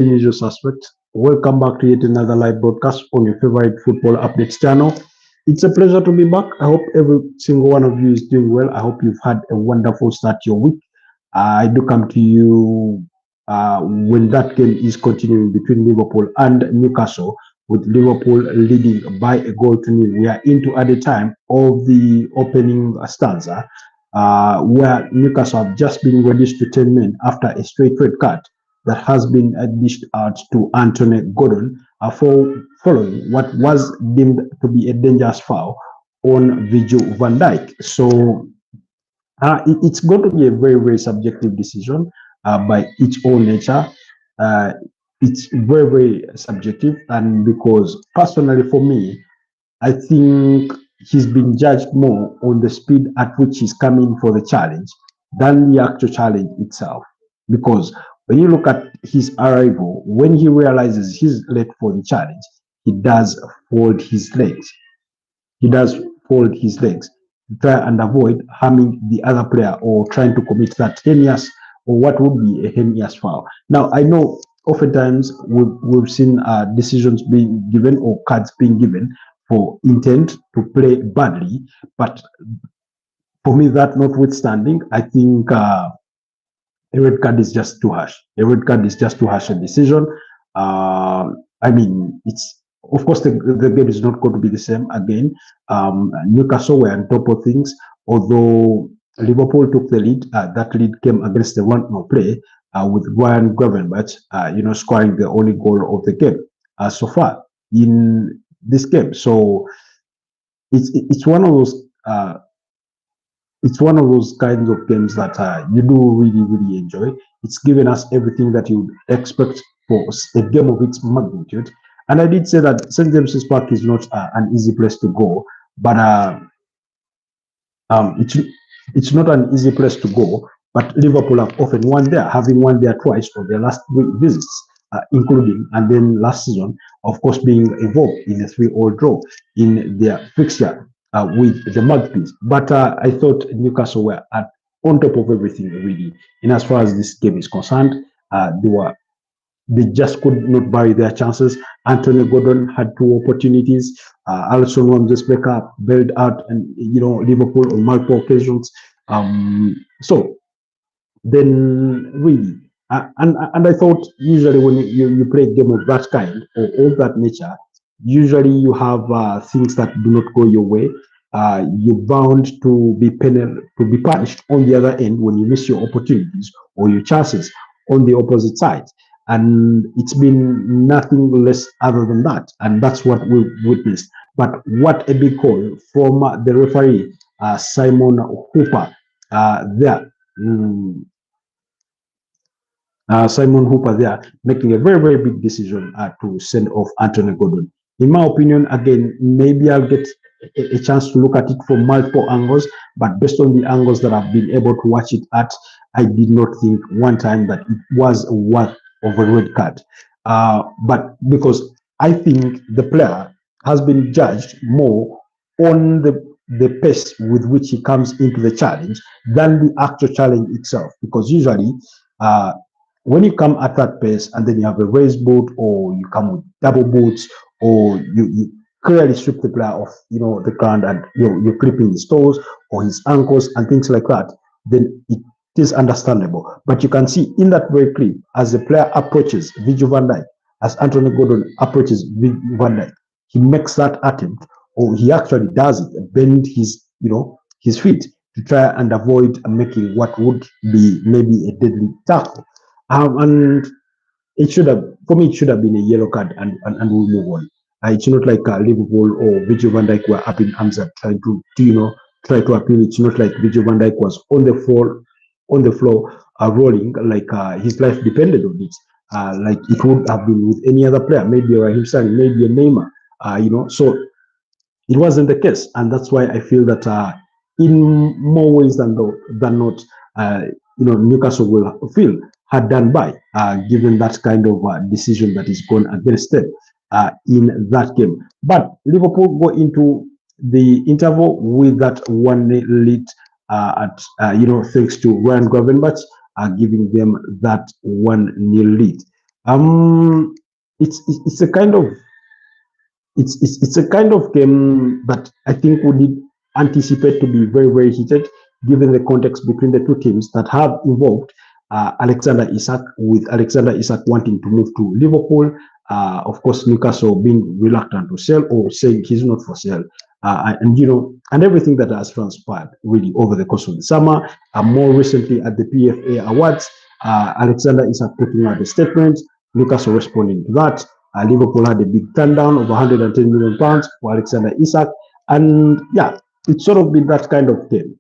Usual suspect. Welcome back to yet another live broadcast on your favorite football updates channel. It's a pleasure to be back. I hope every single one of you is doing well. I hope you've had a wonderful start to your week. I do come to you when that game is continuing between Liverpool and Newcastle, with Liverpool leading by a goal to nil. We are into at the time of the opening stanza, where Newcastle have just been reduced to 10 men after a straight red card that has been dished out to Antthony Gordon for following what was deemed to be a dangerous foul on Virgil Van Djik. So it's going to be a very, very subjective decision by its own nature. Uh, it's very, very subjective, and because personally for me, I think he's been judged more on the speed at which he's coming for the challenge than the actual challenge itself. Because when you look at his arrival, when he realizes he's late for the challenge, he does fold his legs. He does fold his legs to try and avoid harming the other player or trying to commit that heinous or what would be a heinous foul. Now, I know oftentimes we've seen decisions being given or cards being given for intent to play badly, but for me, that notwithstanding, I think a red card is just too harsh. A red card is just too harsh a decision. I mean, it's of course the game is not going to be the same again. Newcastle were on top of things, although Liverpool took the lead. That lead came against the one-no play with Ryan Gravenberch, scoring the only goal of the game so far in this game. So it's one of those. It's one of those kinds of games that you do really, really enjoy. It's given us everything that you would expect for a game of its magnitude. And I did say that St. James's Park is not an easy place to go, but it's not an easy place to go. But Liverpool have often won there, having won there twice for their last three visits, including and then last season, of course, being involved in a 3-3 draw in their fixture with the Magpies. But I thought Newcastle were on top of everything, really. And as far as this game is concerned, they just could not bury their chances. Antthony Gordon had two opportunities. Alisson Wan-Bissaka bailed out, and Liverpool on multiple occasions. So then, really, and I thought usually when you play a game of that kind or of that nature, usually you have things that do not go your way. You're bound to be punished on the other end when you miss your opportunities or your chances on the opposite side. And it's been nothing less other than that. And that's what we witnessed. But what a big call from the referee, Simon Hooper, there. Simon Hooper there making a very, very big decision to send off Antthony Gordon. In my opinion, again, maybe I'll get a chance to look at it from multiple angles, but based on the angles that I've been able to watch it at, I did not think one time that it was worth of a red card. But because I think the player has been judged more on the pace with which he comes into the challenge than the actual challenge itself. Because usually, when you come at that pace and then you have a raised boot, or you come with double boots, or you clearly strip the player off, the ground, and you're clipping his toes or his ankles and things like that, then it is understandable. But you can see in that very clip, as the player approaches Virgil van Dijk, as Antthony Gordon approaches Virgil van Dijk, he makes that attempt, or he actually does it, bend his feet to try and avoid making what would be maybe a deadly tackle. And it should have, for me, it should have been a yellow card, and we'll move on. It's not like Liverpool or Virgil van Dijk were up in arms and trying to try to appeal. It's not like Virgil van Dijk was on the floor rolling like his life depended on it, like it would have been with any other player, maybe Raheem Sterling, maybe a Neymar, So it wasn't the case, and that's why I feel that in more ways than not, Newcastle will feel had done by, given that kind of decision that is gone against them in that game. But Liverpool go into the interval with that 1-0 lead thanks to Ryan Gravenberch giving them that 1-0 lead. Um, it's a kind of it's a kind of game that I think we did anticipate to be very heated, given the context between the two teams that have involved Alexander Isak, with Alexander Isak wanting to move to Liverpool. Of course, Newcastle being reluctant to sell or saying he's not for sale. And and everything that has transpired really over the course of the summer. More recently at the PFA Awards, Alexander Isak putting out a statement, Newcastle responding to that. Liverpool had a big turndown of 110 million pounds for Alexander Isak, and yeah, it's sort of been that kind of thing.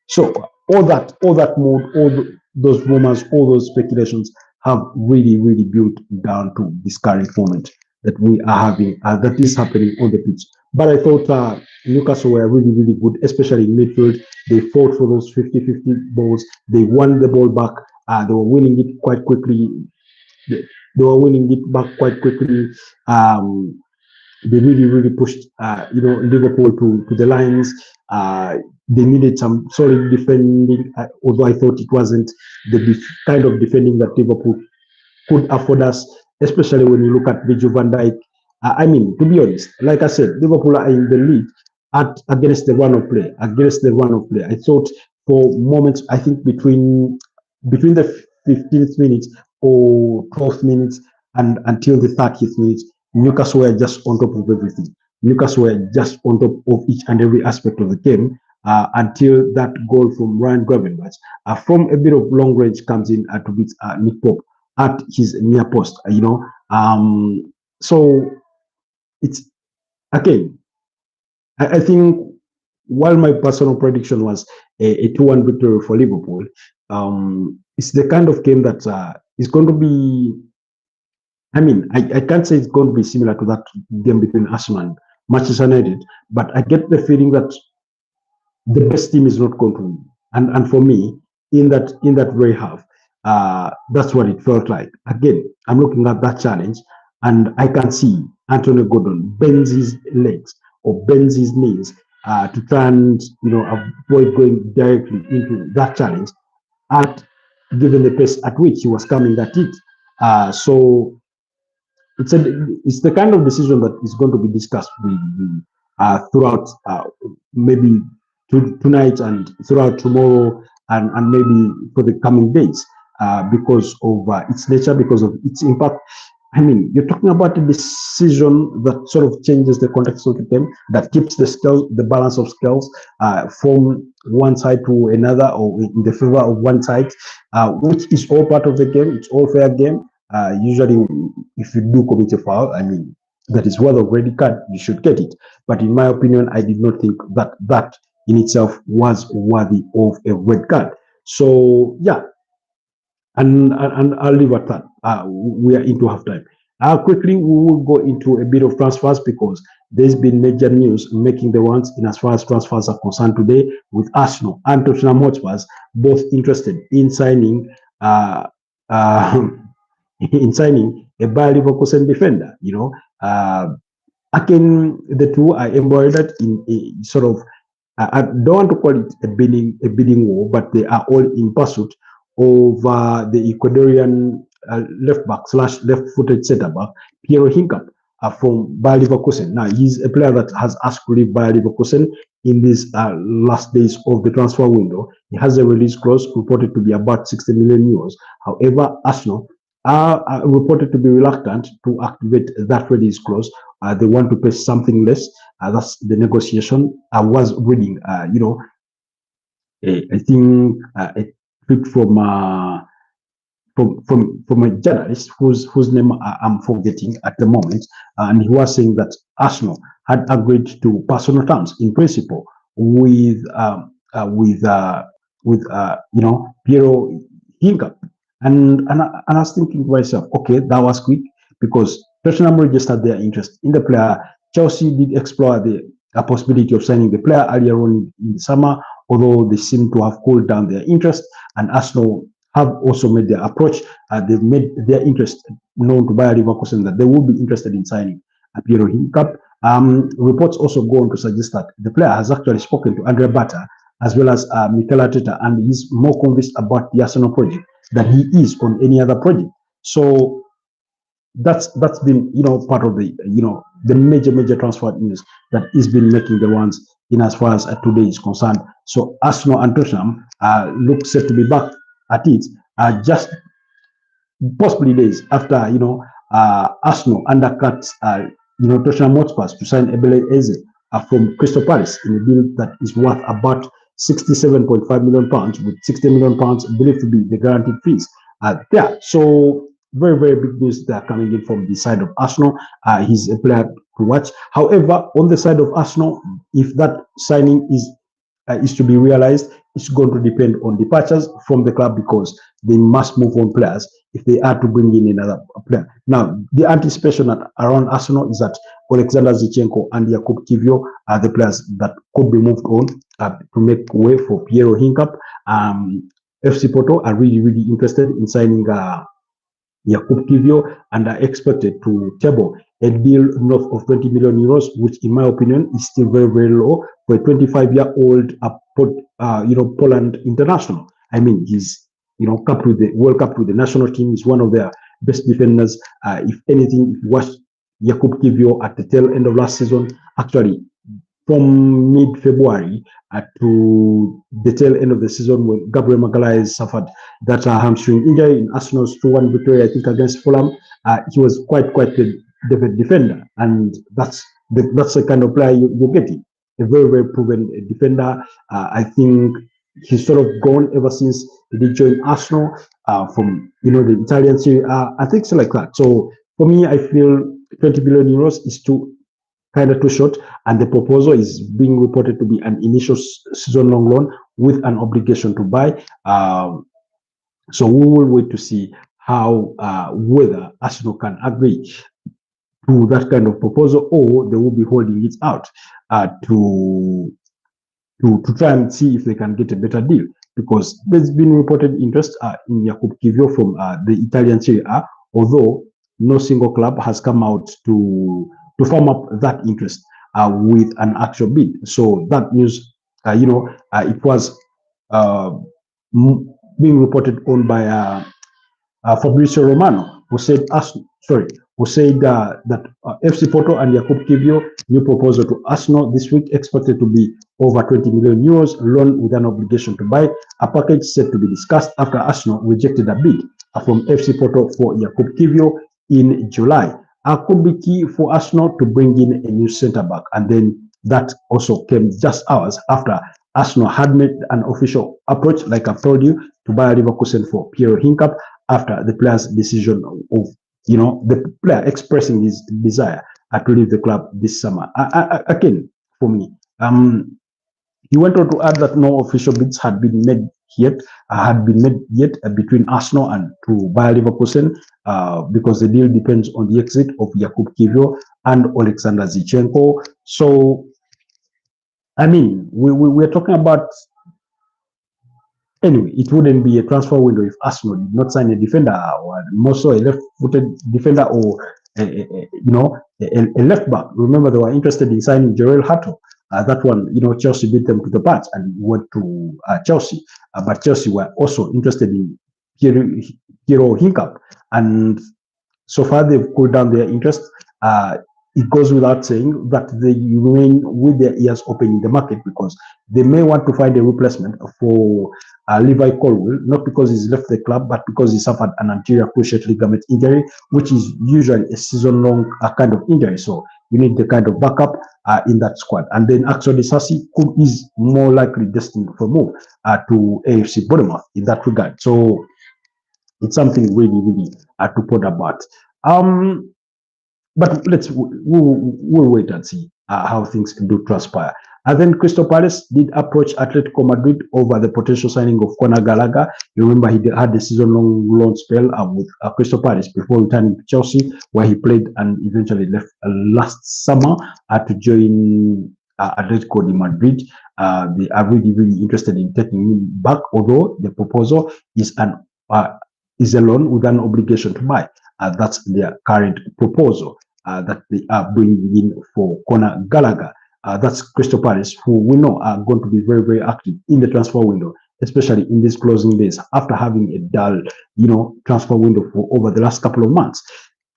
So all that mood, those rumors, all those speculations have really built down to this current moment that we are having, that is happening on the pitch. But I thought Newcastle were really good, especially in midfield. They fought for those 50-50 balls. They won the ball back. They were winning it quite quickly. They were winning it back quite quickly. They really pushed, Liverpool to the lines. They needed some solid defending, although I thought it wasn't the kind of defending that Liverpool could afford us, especially when you look at Virgil van Dijk. I mean, to be honest, like I said, Liverpool are in the lead against the run of play. I thought for moments, I think between the 15th minute or 12th minutes and until the 30th minute, Newcastle were just on top of everything. Newcastle were just on top of each and every aspect of the game until that goal from Ryan Gravenberch from a bit of long range comes in to beat Nick Pope at his near post. So it's again, I think while my personal prediction was a 2-1 victory for Liverpool, it's the kind of game that is going to be. I mean, I can't say it's going to be similar to that game between Arsenal and Manchester United, but I get the feeling that the best team is not going to win. And for me, in that very half, that's what it felt like. Again, I'm looking at that challenge, and I can see Antthony Gordon bends his legs or bends his knees to try and avoid going directly into that challenge at given the pace at which he was coming at it. So it's the kind of decision that is going to be discussed throughout maybe tonight and throughout tomorrow and maybe for the coming days because of its nature, because of its impact. I mean, you're talking about a decision that sort of changes the context of the game, that keeps the balance of scales from one side to another or in the favor of one side, which is all part of the game. It's all fair game. Usually, if you do commit a foul, I mean, that is worth of red card, you should get it. But in my opinion, I did not think that in itself was worthy of a red card. So, yeah, and I'll leave at that. We are into halftime. Quickly, we will go into a bit of transfers because there's been major news making the rounds in as far as transfers are concerned today, with Arsenal and Tottenham Hotspurs both interested in signing a Bayer Leverkusen defender. Again, the two are embroidered in a sort of I don't want to call it a bidding war, but they are all in pursuit of the Ecuadorian left back / left-footed centre back Piero Hincap from Bayer Leverkusen. Now he's a player that has asked to leave Bayer Leverkusen in these last days of the transfer window. He has a release clause reported to be about 60 million euros. However, Arsenal are reported to be reluctant to activate that release clause. They want to pay something less. That's the negotiation. I was reading, I think a tweet from a journalist whose name I'm forgetting at the moment, and he was saying that Arsenal had agreed to personal terms in principle with Piero Hincap. And I was thinking to myself, okay, that was quick because Tottenham registered their interest in the player. Chelsea did explore the possibility of signing the player earlier on in the summer, although they seem to have cooled down their interest. And Arsenal have also made their approach. They've made their interest known to Bayer Leverkusen that they will be interested in signing Piero Hincap. Reports also go on to suggest that the player has actually spoken to Andre Bata as well as Mikel Arteta, and he's more convinced about the Arsenal project than he is on any other project. So that's been part of the the major transfer news that is been making the rounds in as far as today is concerned. So Arsenal and Tottenham look set to be back at it just possibly days after Arsenal undercut Tottenham Hotspur to sign Ebele Eze from Crystal Palace in a deal that is worth about £67.5 million, with £60 million believed to be the guaranteed fees there. So very big news that are coming in from the side of Arsenal. He's a player to watch. However, on the side of Arsenal, if that signing is to be realized, it's going to depend on departures from the club, because they must move on players if they are to bring in another player. Now, the anticipation around Arsenal is that Alexander Zinchenko and Jakub Kiwior are the players that could be moved on to make way for Piero Hincap. FC Porto are really interested in signing Jakub Kiwior and are expected to table a deal north of 20 million euros, which in my opinion is still very low for a 25-year-old Poland international. I mean, he's capped with the World Cup with the national team. He's one of their best defenders. If anything, if you watch Jakub Kiwior at the tail end of last season, actually from mid-February to the tail end of the season, when Gabriel Magalhaes suffered that hamstring injury in Arsenal's 2-1 victory, I think, against Fulham, he was quite the defender, and that's the kind of player you're getting. A very proven defender. I think he's sort of gone ever since he did join Arsenal from the Italian Serie A and things like that. So for me, I feel 20 billion euros is too short, and the proposal is being reported to be an initial season-long loan with an obligation to buy. So we will wait to see how whether Arsenal can agree to that kind of proposal, or they will be holding it out to try and see if they can get a better deal, because there's been reported interest in Jakub Kiwior from the Italian Serie A, although no single club has come out to firm up that interest with an actual bid. So that news, it was being reported on by Fabrizio Romano, who said that FC Porto and Jakub Kiwior new proposal to Arsenal this week, expected to be over 20 million euros, loan with an obligation to buy, a package set to be discussed after Arsenal rejected a bid from FC Porto for Jakub Kiwior in July. Could be key for Arsenal to bring in a new centre-back, and then that also came just hours after Arsenal had made an official approach, like I've told you, to buy Leverkusen for Piero Hincap after the player's decision of the player expressing his desire to leave the club this summer. Again, for me, he went on to add that no official bids had been made yet between Arsenal and to buy Leverkusen, because the deal depends on the exit of Jakub Kiwior and Alexander Zinchenko. So, I mean, we're talking about. Anyway, it wouldn't be a transfer window if Arsenal did not sign a defender, or more so a left-footed defender, or a left back. Remember, they were interested in signing Jarell Hato. That one, Chelsea beat them to the punch and went to Chelsea. But Chelsea were also interested in Piero Hincap, and so far they've cooled down their interest. It goes without saying that they remain with their ears open in the market, because they may want to find a replacement for Levi Colwill, not because he's left the club, but because he suffered an anterior cruciate ligament injury, which is usually a season-long kind of injury. So you need the kind of backup in that squad. And then actually Sassi is more likely destined for move to AFC Bournemouth in that regard. So it's something really to put about. But we'll wait and see how things do transpire. And then Crystal Palace did approach Atletico Madrid over the potential signing of Conor Gallagher. You remember he had a season-long loan spell with Crystal Palace before returning to Chelsea, where he played and eventually left last summer to join Atletico de Madrid. They are really interested in taking him back, although the proposal is a loan with an obligation to buy. That's their current proposal that they are bringing in for Conor Gallagher. That's Crystal Palace, who we know are going to be very active in the transfer window, especially in these closing days after having a dull, transfer window for over the last couple of months.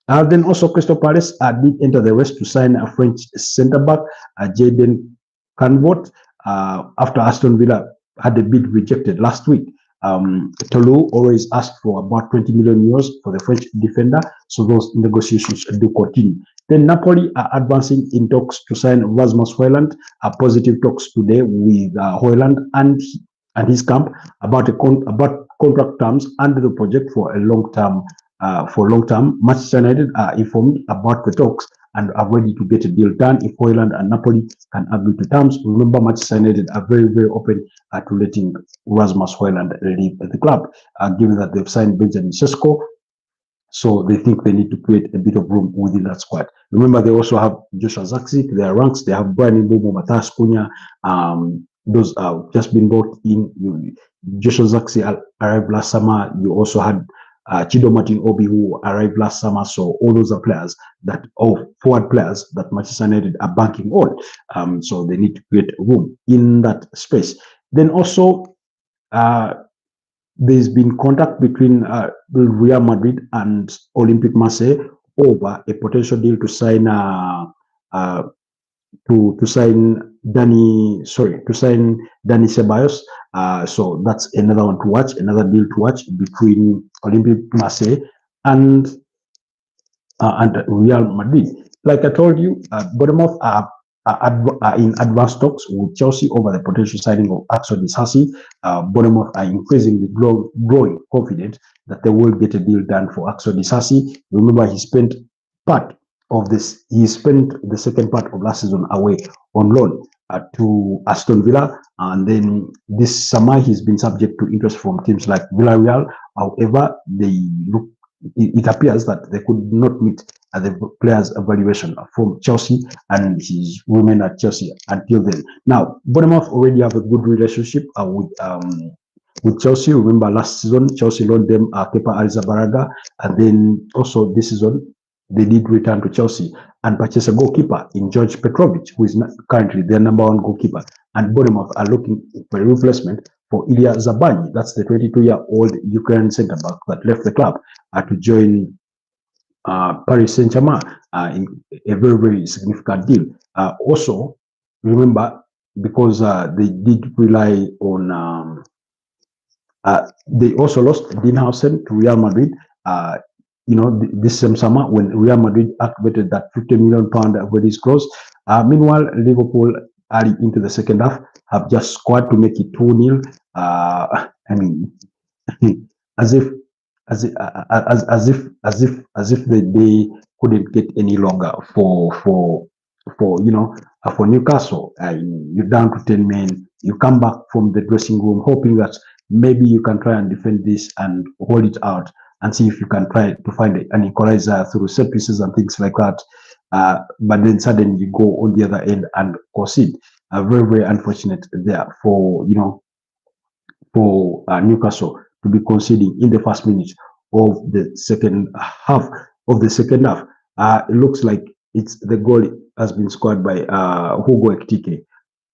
Then also Crystal Palace did enter the race to sign a French centre back, Jayden Canvot, after Aston Villa had the bid rejected last week. Toulouse always asked for about 20 million euros for the French defender, so those negotiations do continue. Then Napoli are advancing in talks to sign Rasmus Højlund. Positive talks today with Højlund and his camp about contract terms under the project for a long term. Manchester United are informed about the talks and are ready to get a deal done if Højlund and Napoli can agree to terms. Remember, Manchester United are very, very open to letting Rasmus Højlund leave the club, given that they've signed Benjamin Sesko. So they think they need to create a bit of room within that squad. Remember, they also have Joshua Zirkzee, their ranks. They have Brian Mbeumo, Matthias Cunha. Those are just been brought in. Joshua Zirkzee arrived last summer. You also had Chido Martin Obi, who arrived last summer. So all those are players forward players that Manchester United are banking on. So they need to create room in that space. Then also, there's been contact between Real Madrid and Olympique Marseille over a potential deal to sign Dani Ceballos. So that's another one to watch, another deal to watch between Olympique Marseille and Real Madrid. Like I told you, Bournemouth are in advanced talks with Chelsea over the potential signing of Axel Disasi. Bournemouth are increasingly growing confident that they will get a deal done for Axel Disasi. Remember, he spent the second part of last season away on loan to Aston Villa, and then this summer he's been subject to interest from teams like Villarreal. However, it appears that they could not meet the player's evaluation from Chelsea, and he's remained at Chelsea until then. Now, Bournemouth already have a good relationship with Chelsea. Remember, last season Chelsea loaned them Kepa Arrizabalaga, and then also this season they did return to Chelsea and purchase a goalkeeper in George Petrovic, who is currently their number one goalkeeper. And Bournemouth are looking for a replacement for Ilya Zabani. That's the 22-year-old Ukrainian centre back that left the club to join Paris Saint-Germain in a very, very significant deal. Also, remember, because they did rely on, they also lost Dean Howson to Real Madrid. This same summer when Real Madrid activated that £50 million release clause. Meanwhile, Liverpool early into the second half have just scored to make it 2-0. I mean, as if the day couldn't get any longer for Newcastle. You're down to 10 men. You come back from the dressing room hoping that maybe you can try and defend this and hold it out and see if you can try to find an equalizer through set pieces and things like that. But then suddenly you go on the other end and concede. Very, very unfortunate there for Newcastle to be conceding in the first minute of the second half. It looks like the goal has been scored by Hugo Ekitike.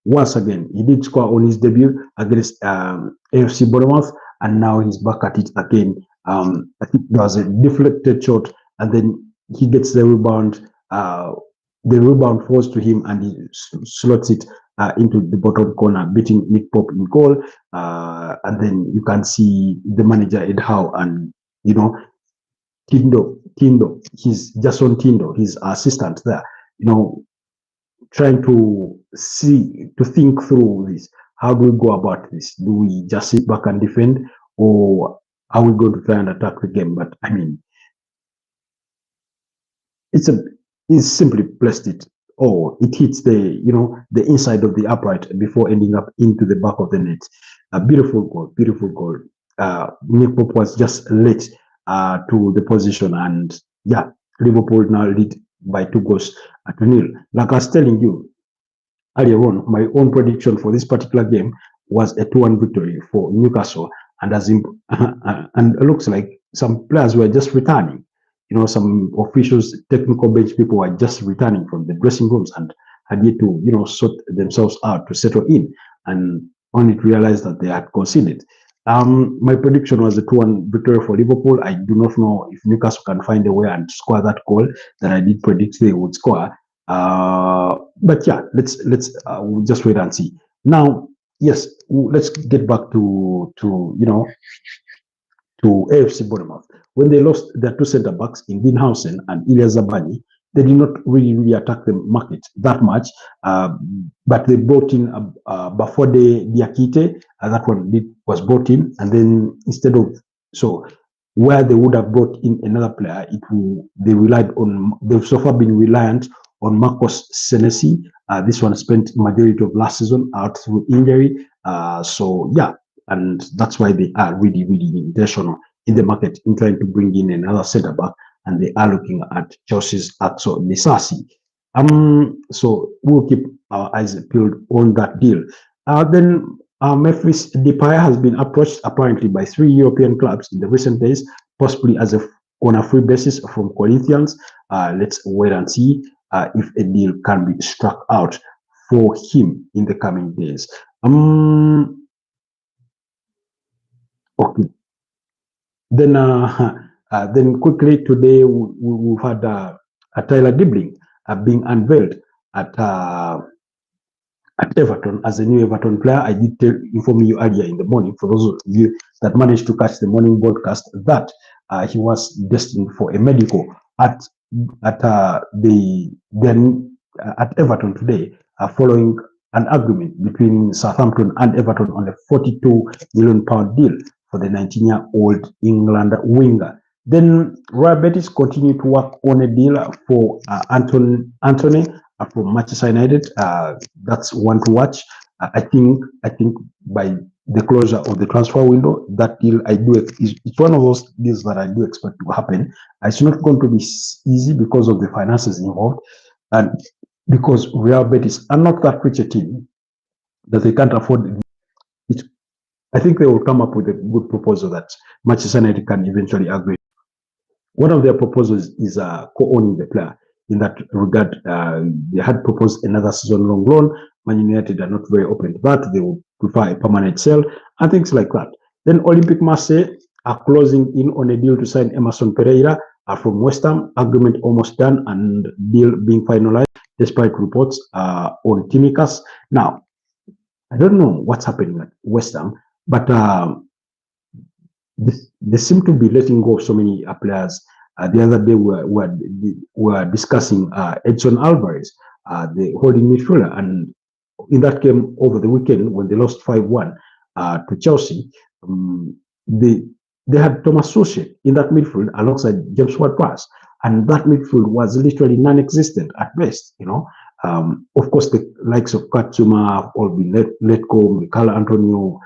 Once again, he did score on his debut against AFC Bournemouth, and now he's back at it again. I think there was a deflected shot, and then he gets the rebound. The rebound falls to him, and he slots it into the bottom corner, beating Nick Pope in goal. And then you can see the manager Ed Howe and Tindo. He's Jason Tindo, his assistant there. Trying to think through this. How do we go about this? Do we just sit back and defend, or are we going to try and attack the game? But I mean, he's simply placed it, or it hits the inside of the upright before ending up into the back of the net. A beautiful goal. Nick Pope was just late to the position, and yeah, Liverpool now lead by 2-0. Like I was telling you earlier on, my own prediction for this particular game was a 2-1 victory for Newcastle, and and it looks like some players were just returning. Some officials, technical bench people were just returning from the dressing rooms and had yet to sort themselves out to settle in. And only to realize that they had conceded. My prediction was a 2-1 victory for Liverpool. I do not know if Newcastle can find a way and score that goal that I did predict they would score. But yeah, let's we'll just wait and see. Now, yes, let's get back to to AFC Bournemouth. When they lost their two centre backs in Binhausen and Ilya Zabani, they did not really attack the market that much, but they brought in Bafode Diakite, that one was brought in, and then instead of where they would have brought in another player, they've so far been reliant on Marcos Senesi. This one spent majority of last season out through injury. So yeah, and that's why they are really intentional in the market in trying to bring in another centre back, and they are looking at Chelsea's Axel Nisasi. So we'll keep our eyes peeled on that deal. Then Memphis Depay has been approached apparently by 3 European clubs in the recent days, possibly on a free basis from Corinthians. Let's wait and see if a deal can be struck out for him in the coming days. Okay. Then quickly today we've had Tyler Dibling being unveiled at Everton as a new Everton player. I did inform you earlier in the morning, for those of you that managed to catch the morning broadcast, that he was destined for a medical at Everton today, following an agreement between Southampton and Everton on a £42 million deal for the 19-year-old England winger. Then Royal Betis continue to work on a deal for Antony from Manchester United. That's one to watch. I think by the closure of the transfer window, that deal it's one of those deals that I do expect to happen. It's not going to be easy because of the finances involved, and because Real Betis are not that rich a team that they can't afford it. I think they will come up with a good proposal that Manchester United can eventually agree. One of their proposals is co-owning the player. In that regard, they had proposed another season-long loan. Man United are not very open to that. They would prefer a permanent sale and things like that. Then Olympique Marseille are closing in on a deal to sign Emerson Pereira from West Ham. Agreement almost done and deal being finalized, despite reports on Timicas. Now, I don't know what's happening at West Ham, but they seem to be letting go of so many players. The other day we were discussing Edson Alvarez, the holding midfielder, and in that game over the weekend when they lost 5-1 to Chelsea, they had Thomas Suchet in that midfield alongside James Ward-Prowse, and that midfield was literally non-existent at best. Of course, the likes of Katsuma have all been let go, Michael Antonio,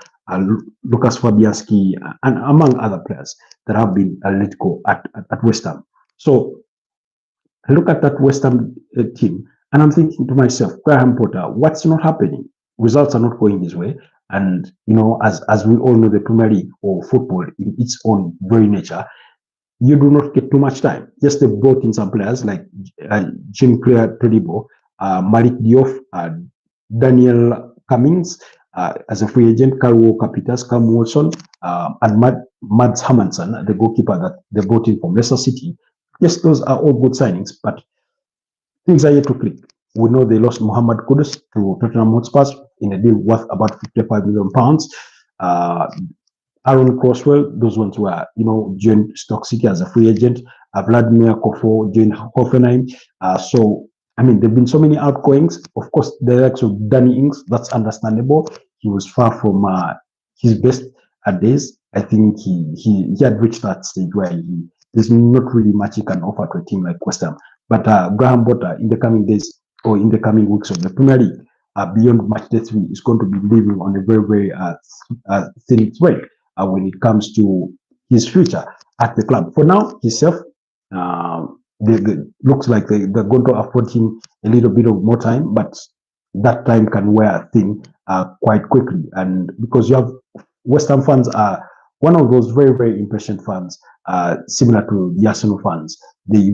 Lucas Fabianski, and among other players that have been let go at West Ham. So I look at that West Ham team and I'm thinking to myself, Graham Potter, what's not happening? Results are not going his way. And, as we all know, the Premier League or football in its own very nature, you do not get too much time. Yes, they brought in some players like Jim Clare Todibo, Malik Diouf, Daniel Cummings, as a free agent, Carl Walker-Peters, Cam Wilson, and Mads Hermansen, the goalkeeper that they brought in from Leicester City. Yes, those are all good signings, but things are yet to click. We know they lost Mohamed Kudus to Tottenham Hotspur in a deal worth about £55 million. Aaron Croswell, those ones were, joined Stoke City as a free agent. Vladimir Kofo joined Hoffenheim. So there have been so many outgoings. Of course, the likes of Danny Ings, that's understandable. He was far from his best days. I think he had reached that stage where there's not really much he can offer to a team like West Ham. But Graham Potter, in the coming days or in the coming weeks of the Premier League, beyond match day 3, is going to be living on a very, very thin thread when it comes to his future at the club. For now, himself, looks like they're going to afford him a little bit of more time, but that time can wear thin quite quickly. And because you have West Ham fans are one of those very, very impatient fans, similar to the Arsenal fans. They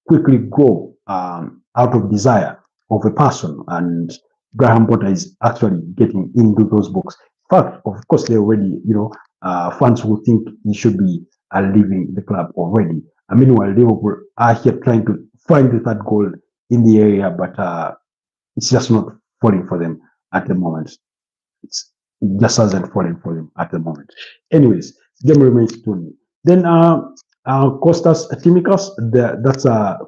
quickly grow out of desire of a person, and Graham Potter is actually getting into those books. In fact, of course, they already, fans who think he should be leaving the club already. Meanwhile, Liverpool are here trying to find the third goal in the area, but it's just not falling for them at the moment. It just hasn't fallen for them at the moment. Anyways, game remains 2-0. Then Kostas Tsimikas,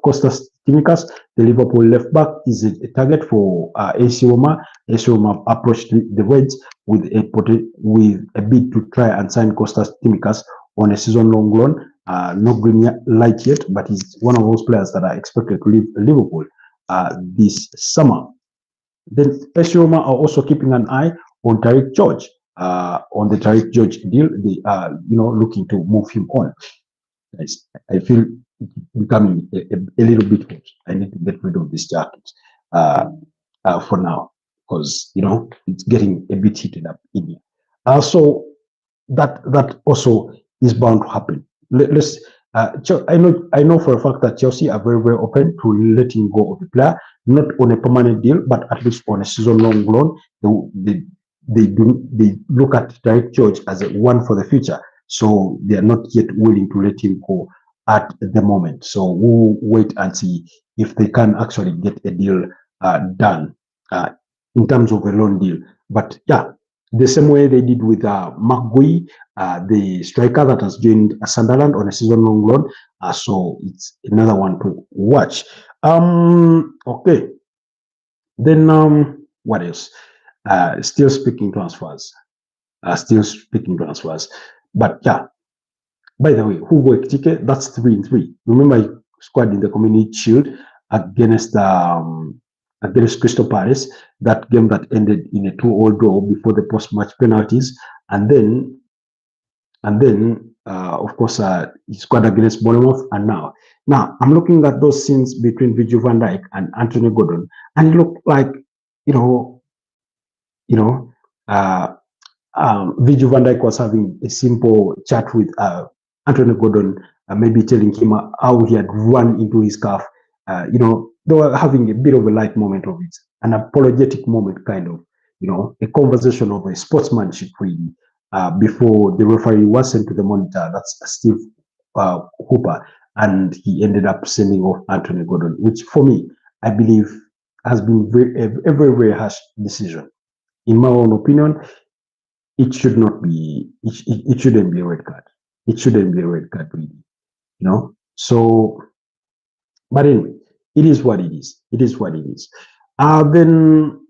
Kostas Tsimikas, the Liverpool left back, is a target for AC Roma. AC Roma approached the Reds with a bid to try and sign Kostas Tsimikas on a season-long loan. No green light yet, but he's one of those players that are expected to leave Liverpool this summer. Then AC Roma are also keeping an eye on Tariq George. On the Tariq George deal, they are looking to move him on. Guys, I feel becoming a little bit hot. I need to get rid of this jacket for now because it's getting a bit heated up in here. So that also is bound to happen. Let's. I know for a fact that Chelsea are very, very open to letting go of the player, not on a permanent deal, but at least on a season-long loan. They look at Tariq George as a one for the future, so they are not yet willing to let him go at the moment. So we'll wait and see if they can actually get a deal done in terms of a loan deal. But yeah, the same way they did with McGuey, the striker that has joined Sunderland on a season-long loan. So it's another one to watch. Okay. Then what else? Still speaking transfers. But yeah, by the way, Hugo Ekitike, that's 3-3. Remember, he scored in the Community Shield against Crystal Palace, that game that ended in a 2-2 draw before the post-match penalties, and then of course he scored against Bournemouth. And now I'm looking at those scenes between Virgil Van Djik and Antthony Gordon, and it looked like Virgil Van Djik was having a simple chat with Antthony Gordon, maybe telling him how he had run into his calf. They were having a bit of a light moment of it, an apologetic moment, kind of, a conversation of a sportsmanship, really, before the referee was sent to the monitor. That's Steve Hooper, and he ended up sending off Antthony Gordon, which for me, I believe, has been a very, very harsh decision. In my own opinion, it should not be. It shouldn't be a red card. It shouldn't be a red card, really. So, but anyway, it is what it is. It is what it is. Then,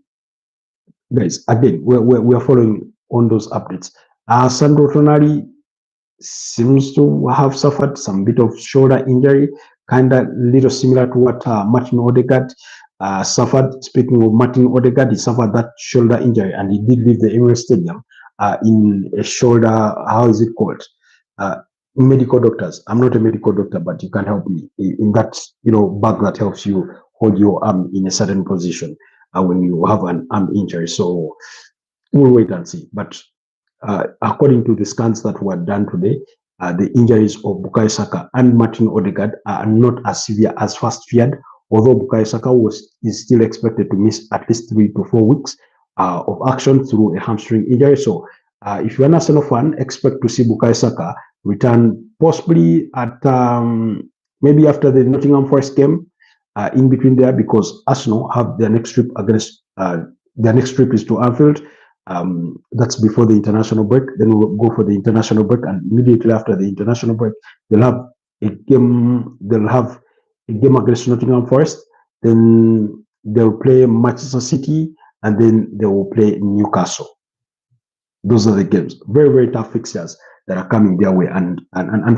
guys, again, we are following on those updates. Sandro Tonali seems to have suffered some bit of shoulder injury, kind of little similar to what Martin Odegaard suffered. Speaking of Martin Odegaard, he suffered that shoulder injury, and he did leave the Emirates Stadium in a shoulder. How is it called? Medical doctors. I'm not a medical doctor, but you can help me in that bag that helps you hold your arm in a certain position when you have an arm injury. So we'll wait and see. But according to the scans that were done today, the injuries of Bukayo Saka and Martin Odegaard are not as severe as first feared. Although Bukayo Saka is still expected to miss at least 3 to 4 weeks of action through a hamstring injury. So if you're an Arsenal fan, expect to see Bukayo Saka return possibly at maybe after the Nottingham Forest game, in between there, because Arsenal have their next trip is to Anfield. That's before the international break. Then we'll go for the international break, and immediately after the international break, they'll have a game. They'll have a game against Nottingham Forest. Then they'll play Manchester City, and then they will play Newcastle. Those are the games. Very, very tough fixtures that are coming their way. And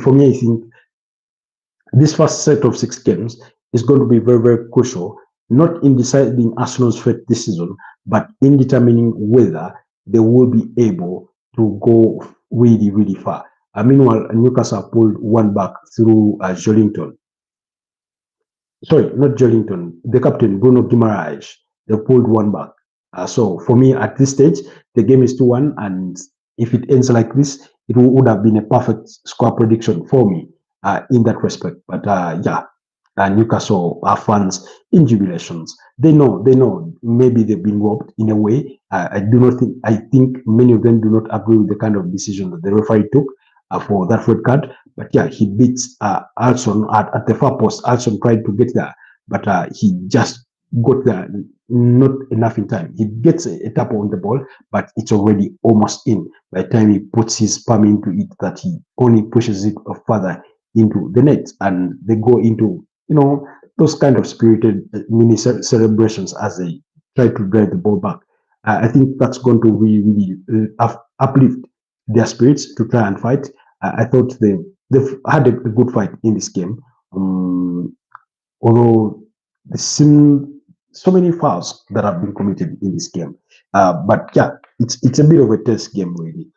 for me, I think this first set of 6 games is going to be very, very crucial, not in deciding Arsenal's fate this season, but in determining whether they will be able to go really, really far. Meanwhile, Newcastle pulled one back through Joelinton. Sorry, not Joelinton. The captain, Bruno Guimaraes, they pulled one back. So for me, at this stage, the game is 2-1, and if it ends like this, it would have been a perfect score prediction for me in that respect. But yeah, Newcastle fans in jubilations. They know maybe they've been robbed in a way. I think many of them do not agree with the kind of decision that the referee took for that red card. But yeah, he beats Alson at the far post. Alson tried to get there, but he just got there not enough in time. He gets a tap on the ball, but it's already almost in. By the time he puts his palm into it, that he only pushes it further into the net, and they go into those kind of spirited mini celebrations as they try to drive the ball back. I think that's going to really uplift their spirits to try and fight. I thought they've had a good fight in this game, although there seem so many fouls that have been committed in this game. But yeah, it's a bit of a tense game, really.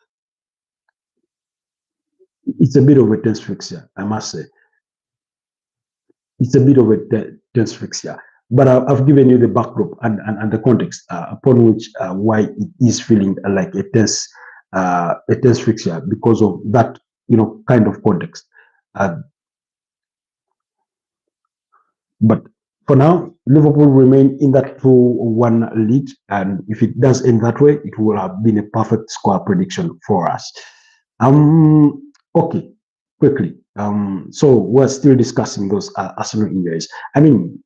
It's a bit of a tense fixture, I must say. It's a bit of a tense fixture. But I've given you the backdrop and the context upon which why it is feeling like a tense fixture because of that kind of context. But for now, Liverpool remain in that 2-1 lead, and if it does end that way, it will have been a perfect score prediction for us. Okay, quickly. So we're still discussing those Arsenal injuries. I mean,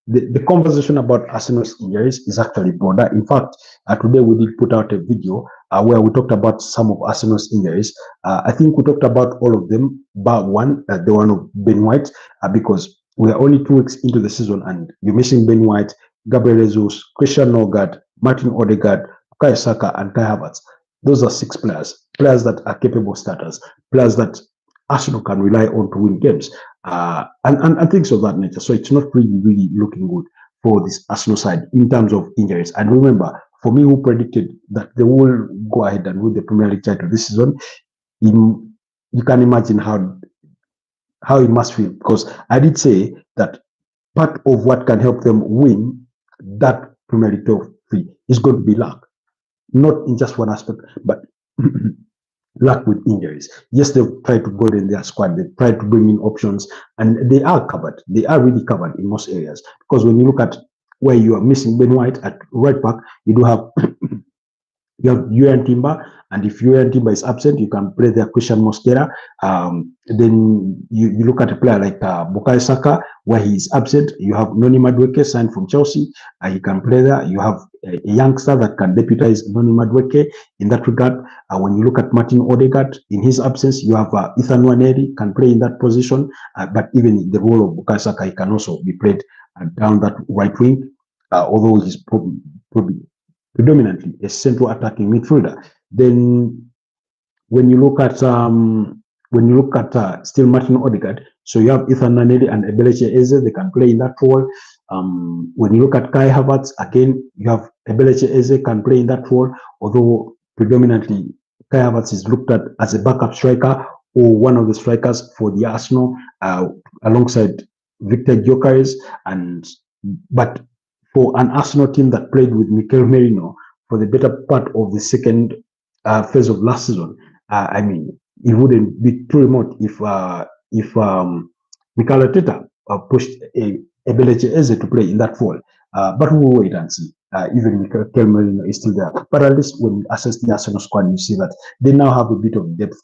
the conversation about Arsenal's injuries is actually broader. In fact, today we did put out a video where we talked about some of Arsenal's injuries. I think we talked about all of them, but one, the one of Ben White, because we are only 2 weeks into the season and you're missing Ben White, Gabriel Jesus, Christian Norgard, Martin Odegaard, Bukayo Saka, and Kai Havertz. Those are 6 players that are capable starters, players that Arsenal can rely on to win games, and things of that nature. So it's not really looking good for this Arsenal side in terms of injuries. And remember, for me, who predicted that they will go ahead and win the Premier League title this season, you can imagine how it must feel, because I did say that part of what can help them win that Premier League trophy is going to be luck, not in just one aspect, but luck with injuries. Yes, they've tried to broaden their squad, they've tried to bring in options, and they are covered. They are really covered in most areas, because when you look at where you are missing Ben White at right back, you do have Julian Timber, and if Julian Timber is absent, you can play there Christian Mosquera. Then you look at a player like Bukayo Saka, where he is absent. You have Noni Madueke signed from Chelsea. He can play there. You have a youngster that can deputize Noni Madueke in that regard. When you look at Martin Odegaard, in his absence, you have Ethan Nwaneri can play in that position. But even in the role of Bukayo Saka, he can also be played down that right wing, although he's probably predominantly a central attacking midfielder. Then when you look at still Martin Odegaard, so you have Ethan Nwaneri and Ebelechi Eze, they can play in that role. When you look at Kai Havertz, again, you have Ebelechi Eze can play in that role, although predominantly Kai Havertz is looked at as a backup striker or one of the strikers for the Arsenal, alongside Victor Gyökeres. But for an Arsenal team that played with Mikel Merino for the better part of the second phase of last season, I mean, it wouldn't be too remote if Mikel Arteta pushed Ebelechi Eze to play in that role. But we'll wait and see. Even Mikel Merino is still there. But at least when you assess the Arsenal squad, you see that they now have a bit of depth.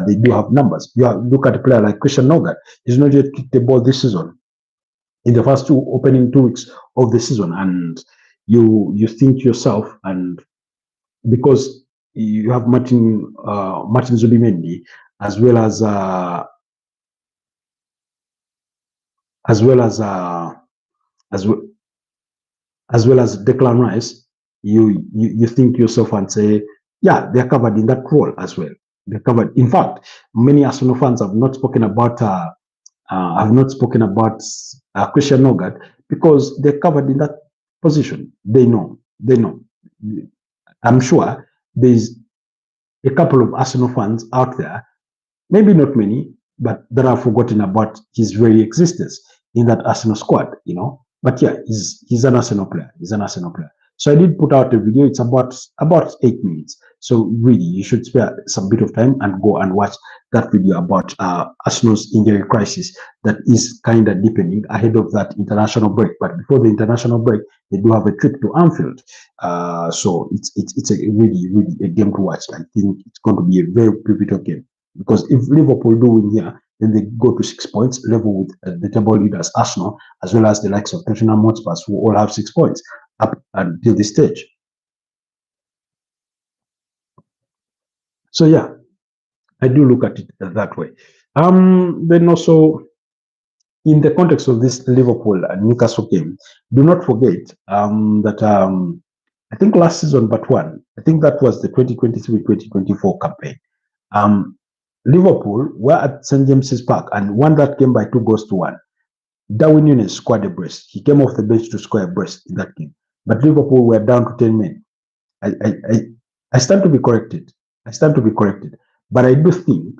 They do have numbers. Look at a player like Christian Norgard. He's not yet kicked the ball this season, in the first opening 2 weeks of the season, and you think to yourself, and because you have Martin Zubimendi as well as Declan Rice, you think to yourself and say, yeah, they're covered in that role as well. They're covered. In fact, many Arsenal fans have not spoken about Christian Norgard because they're covered in that position. They know. I'm sure there's a couple of Arsenal fans out there, maybe not many, but that have forgotten about his very existence in that Arsenal squad, But yeah, he's an Arsenal player. So I did put out a video. It's about 8 minutes. So really, you should spare some bit of time and go and watch that video about Arsenal's injury crisis that is kind of deepening ahead of that international break. But before the international break, they do have a trip to Anfield. So it's a really a game to watch. I think it's going to be a very pivotal game, because if Liverpool do win here, then they go to 6 points, level with the table leaders Arsenal, as well as the likes of Tottenham Hotspur, who all have 6 points up until this stage. So yeah, I do look at it that way. Then also, in the context of this Liverpool and Newcastle game, do not forget that I think last season, but one, I think that was the 2023-2024 campaign. Liverpool were at St. James's Park and won that game by 2-1. Darwin Núñez scored a brace. He came off the bench to score a brace in that game. But Liverpool were down to 10 men. I stand to be corrected. But I do think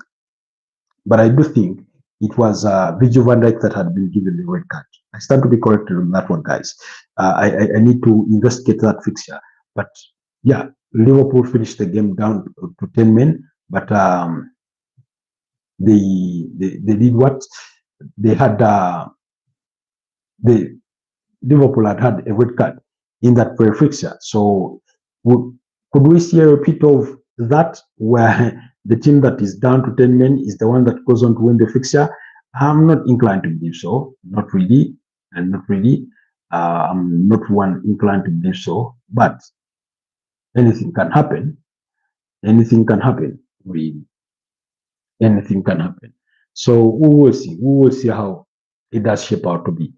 it was Virgil Van Djik that had been given the red card. I stand to be corrected on that one, guys. I need to investigate that fixture. But yeah, Liverpool finished the game down to 10 men. But they did what? They had Liverpool had a red card in that very fixture. So could we see a repeat of that, where the team that is down to 10 men is the one that goes on to win the fixture? I'm not inclined to believe so. Not really. I'm not one inclined to believe so. But anything can happen. Really. Anything can happen. So we will see. We will see how it does shape out to be.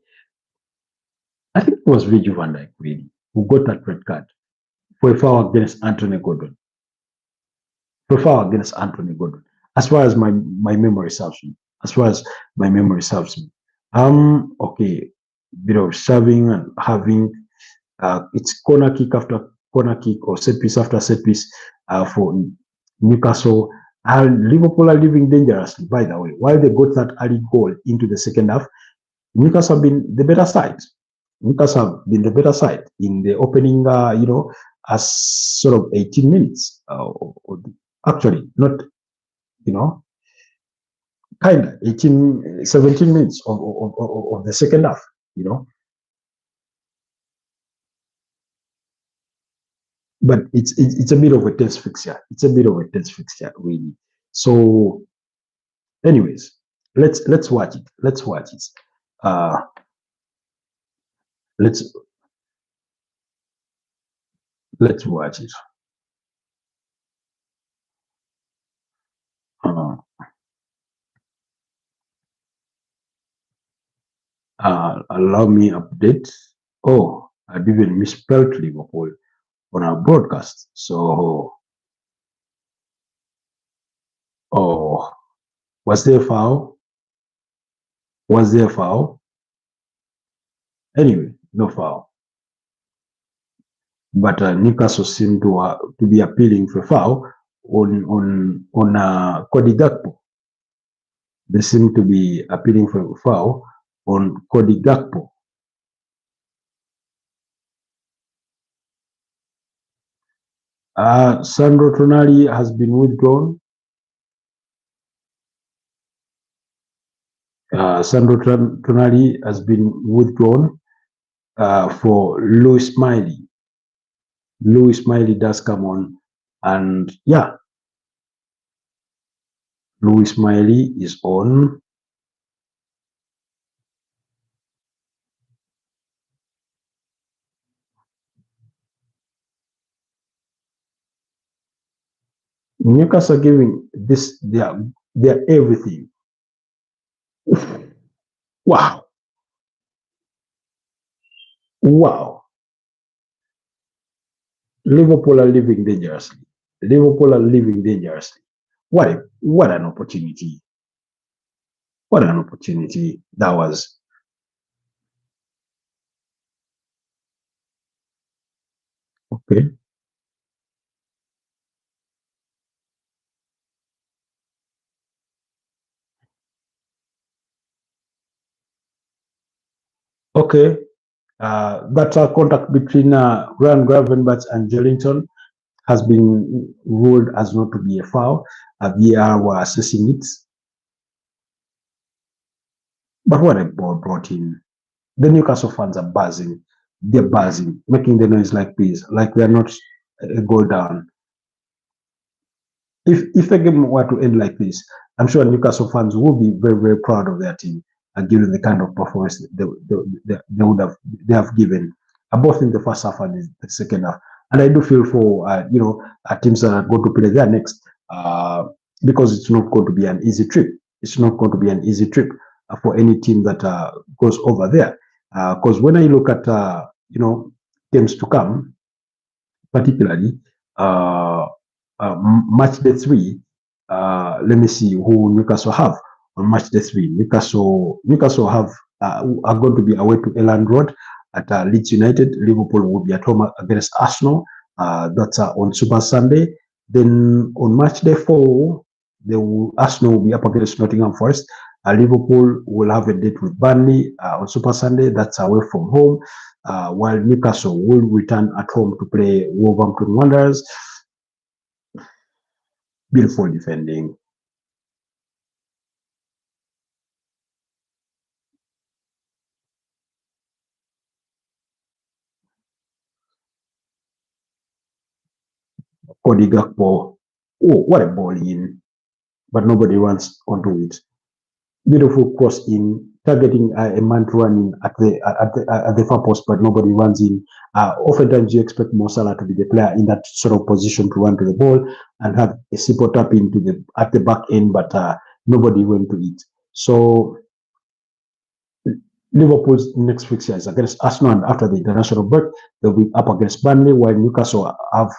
I think it was Virgil van Dijk, really, who got that red card for a foul against Antthony Gordon. As far as my memory serves me. Okay, bit of serving and having it's corner kick after corner kick, or set piece after set piece for Newcastle. Liverpool are living dangerously, by the way. While they got that early goal into the second half, Newcastle have been the better side. In the opening, as sort of 18 minutes. Actually, not, kind of 17 minutes of the second half, But it's a bit of a tense fixture. Really. So, anyways, let's watch it. Let's watch it. Let's watch it. Allow me update. Oh, I've even misspelled Liverpool on our broadcast. So, was there a foul? Anyway, no foul. But Newcastle seemed to be appealing for foul on Cody Gakpo. They seem to be appealing for foul on Cody Gakpo. Sandro Tonali has been withdrawn. For Louis Miley. Louis Miley does come on, and yeah, Louis Miley is on. Newcastle giving this their everything. Wow. Liverpool are living dangerously. What an opportunity. That was. Okay. Okay. That's a contact between Ryan Gravenberch and Jellington. has been ruled as not to be a foul. VAR were assessing it. But what a ball brought in. The Newcastle fans are buzzing. They're buzzing, making the noise like this, like they're not a goal down. If the game were to end like this, I'm sure Newcastle fans will be very, very proud of their team, given the kind of performance they would have given, both in the first half and in the second half. And I do feel for teams that are going to play there next, because it's not going to be an easy trip. It's not going to be an easy trip for any team that goes over there. Because when I look at games to come, particularly match day 3, let me see who Newcastle have on match day 3. Newcastle have are going to be away to Elland Road at Leeds United. Liverpool will be at home against Arsenal. That's on Super Sunday. Then on match day 4, Arsenal will be up against Nottingham Forest. Liverpool will have a date with Burnley on Super Sunday. That's away from home. While Newcastle will return at home to play Wolverhampton Wanderers. Beautiful defending. Cody Gakpo. Oh, what a ball in. But nobody runs onto it. Beautiful cross in, targeting a man to run in at the far post, but nobody runs in. Oftentimes you expect Mo Salah to be the player in that sort of position to run to the ball and have a simple tap into at the back end, but nobody went to it. So Liverpool's next fixture is against Arsenal, and after the international break, they'll be up against Burnley, while Newcastle have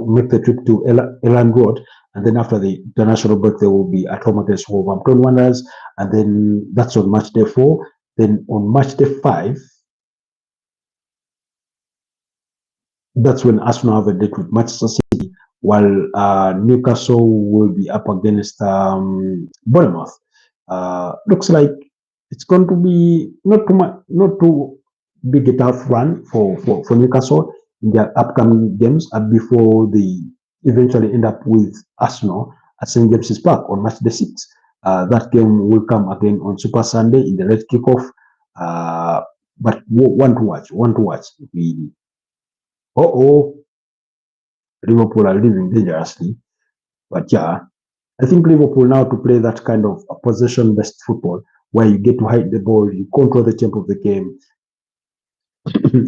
make the trip to Elland Road, and then after the international break, they will be at home against Wolverhampton Wanderers, and then that's on match day 4. Then on match day 5, that's when Arsenal have a date with Manchester City, while Newcastle will be up against Bournemouth. Looks like it's going to be not too big a tough run for Newcastle in their upcoming games before they eventually end up with Arsenal at St. James's Park on match day 6. That game will come again on Super Sunday in the late kickoff. But one to watch. Really. Liverpool are living dangerously. But yeah, I think Liverpool now to play that kind of possession-based football where you get to hide the ball, you control the tempo of the game.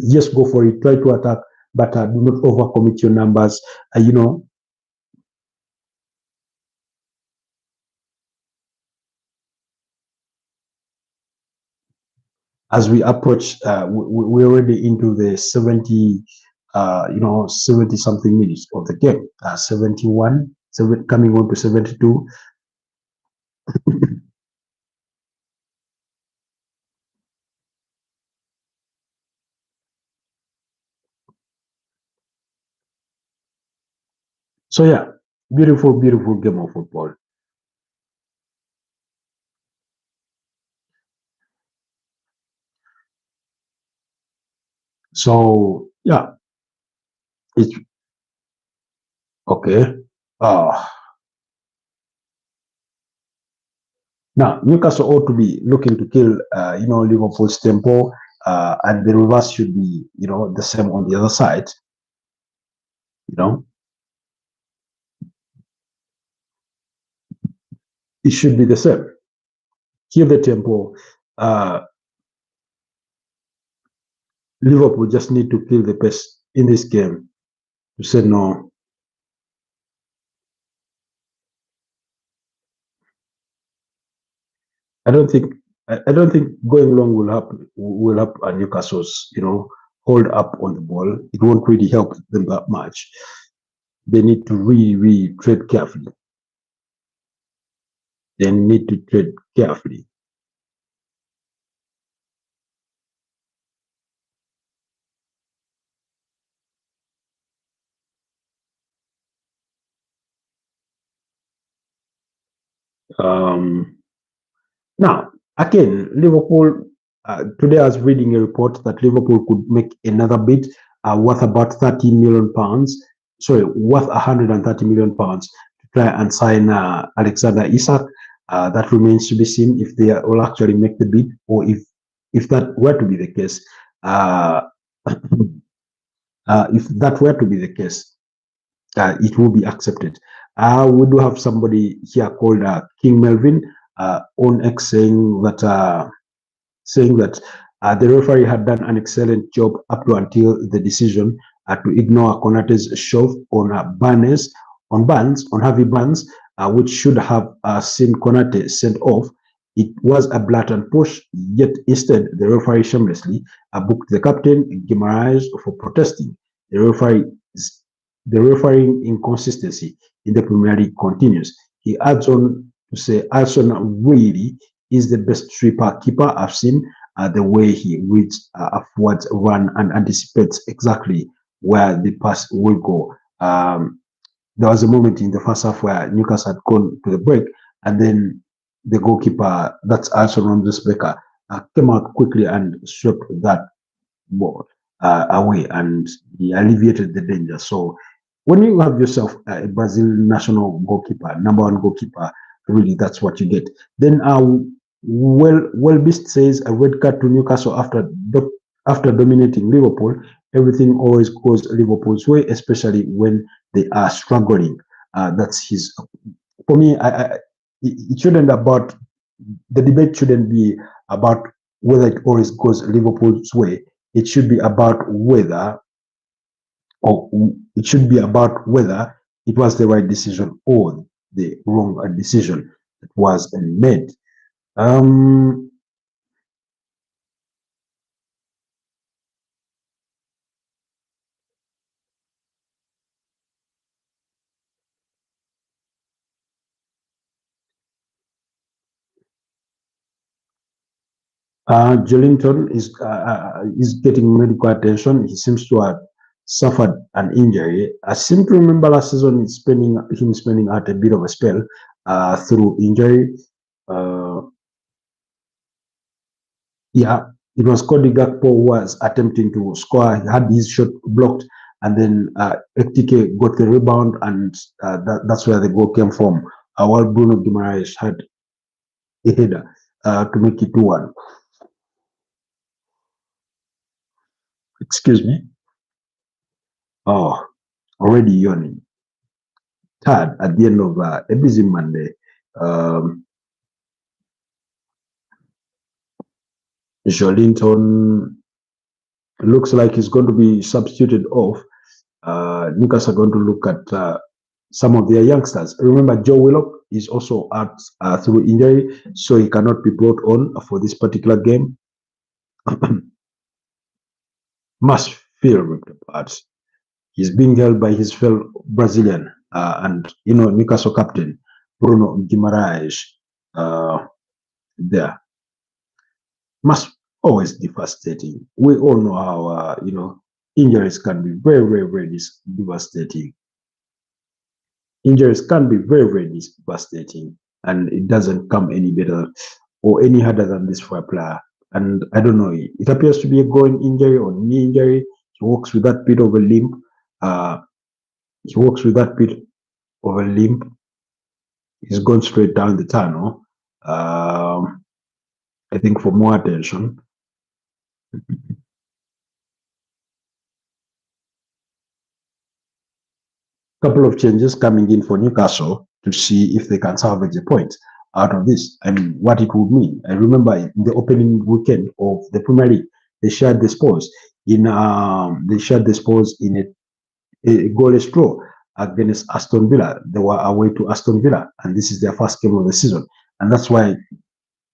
Just go for it, try to attack, but do not overcommit your numbers. As we approach, we're already into the 70, 70 something minutes of the game. 71, coming on to 72. So yeah, beautiful game of football. So yeah, it's okay. Now Newcastle ought to be looking to kill, Liverpool's tempo, and the reverse should be, the same on the other side. It should be the same. Kill the tempo. Liverpool just need to kill the pace in this game to say no. I don't think going long will help Newcastle's hold up on the ball. It won't really help them that much. They need to really tread carefully. They need to tread carefully. Now, again, Liverpool, today I was reading a report that Liverpool could make another bid worth about £30 million worth 130 million pounds to try and sign Alexander Isak. That remains to be seen if they will actually make the bid, or if that were to be the case. If that were to be the case, it will be accepted. We do have somebody here called King Melvin on X saying that the referee had done an excellent job up to until the decision to ignore Konate's shove on heavy bans, which should have seen Konate sent off. It was a blatant push, yet instead the referee shamelessly booked the captain Guimaraes for protesting. The refereeing inconsistency in the Premier League continues. He adds on to say, Alson really is the best sweeper keeper I've seen. The way he reads a forward's run and anticipates exactly where the pass will go. There was a moment in the first half where Newcastle had gone to the break, and then the goalkeeper, that's Alson Ramsdale, came out quickly and swept that ball away, and he alleviated the danger. So when you have yourself a Brazil national goalkeeper, number one goalkeeper, really that's what you get. Then Welbeast says a red card to Newcastle after dominating Liverpool. Everything always goes Liverpool's way, especially when they are struggling. That's his. For me, it shouldn't about the debate shouldn't be about whether it always goes Liverpool's way. It should be about whether, or it should be about whether it was the right decision or the wrong decision that was made. Jolinton is getting medical attention. He seems to have suffered an injury. I seem to remember last season him spending out a bit of a spell through injury. Yeah, it was Cody Gakpo who was attempting to score. He had his shot blocked, and then Ektike got the rebound, and that's where the goal came from. While Bruno Guimaraes had a header to make it 2-1. Excuse me. Oh, already yawning. Third at the end of a busy Monday. Jolinton looks like he's going to be substituted off. Newcastle are going to look at some of their youngsters. Remember, Joe Willock is also out through injury, so he cannot be brought on for this particular game. Must feel ripped apart. He's being held by his fellow Brazilian and Newcastle captain Bruno Guimaraes there. Must always devastating. We all know how injuries can be very, very, very devastating. Injuries can be very, very devastating, and it doesn't come any better or any harder than this for a player. And I don't know, it appears to be a groin injury or knee injury. He walks with that bit of a limp. He's going straight down the tunnel. I think for more attention. Couple of changes coming in for Newcastle to see if they can salvage a point out of this and what it would mean. I remember in the opening weekend of the Premier League, they shared the spoils in a goalless draw against Aston Villa. They were away to Aston Villa, and this is their first game of the season. And that's why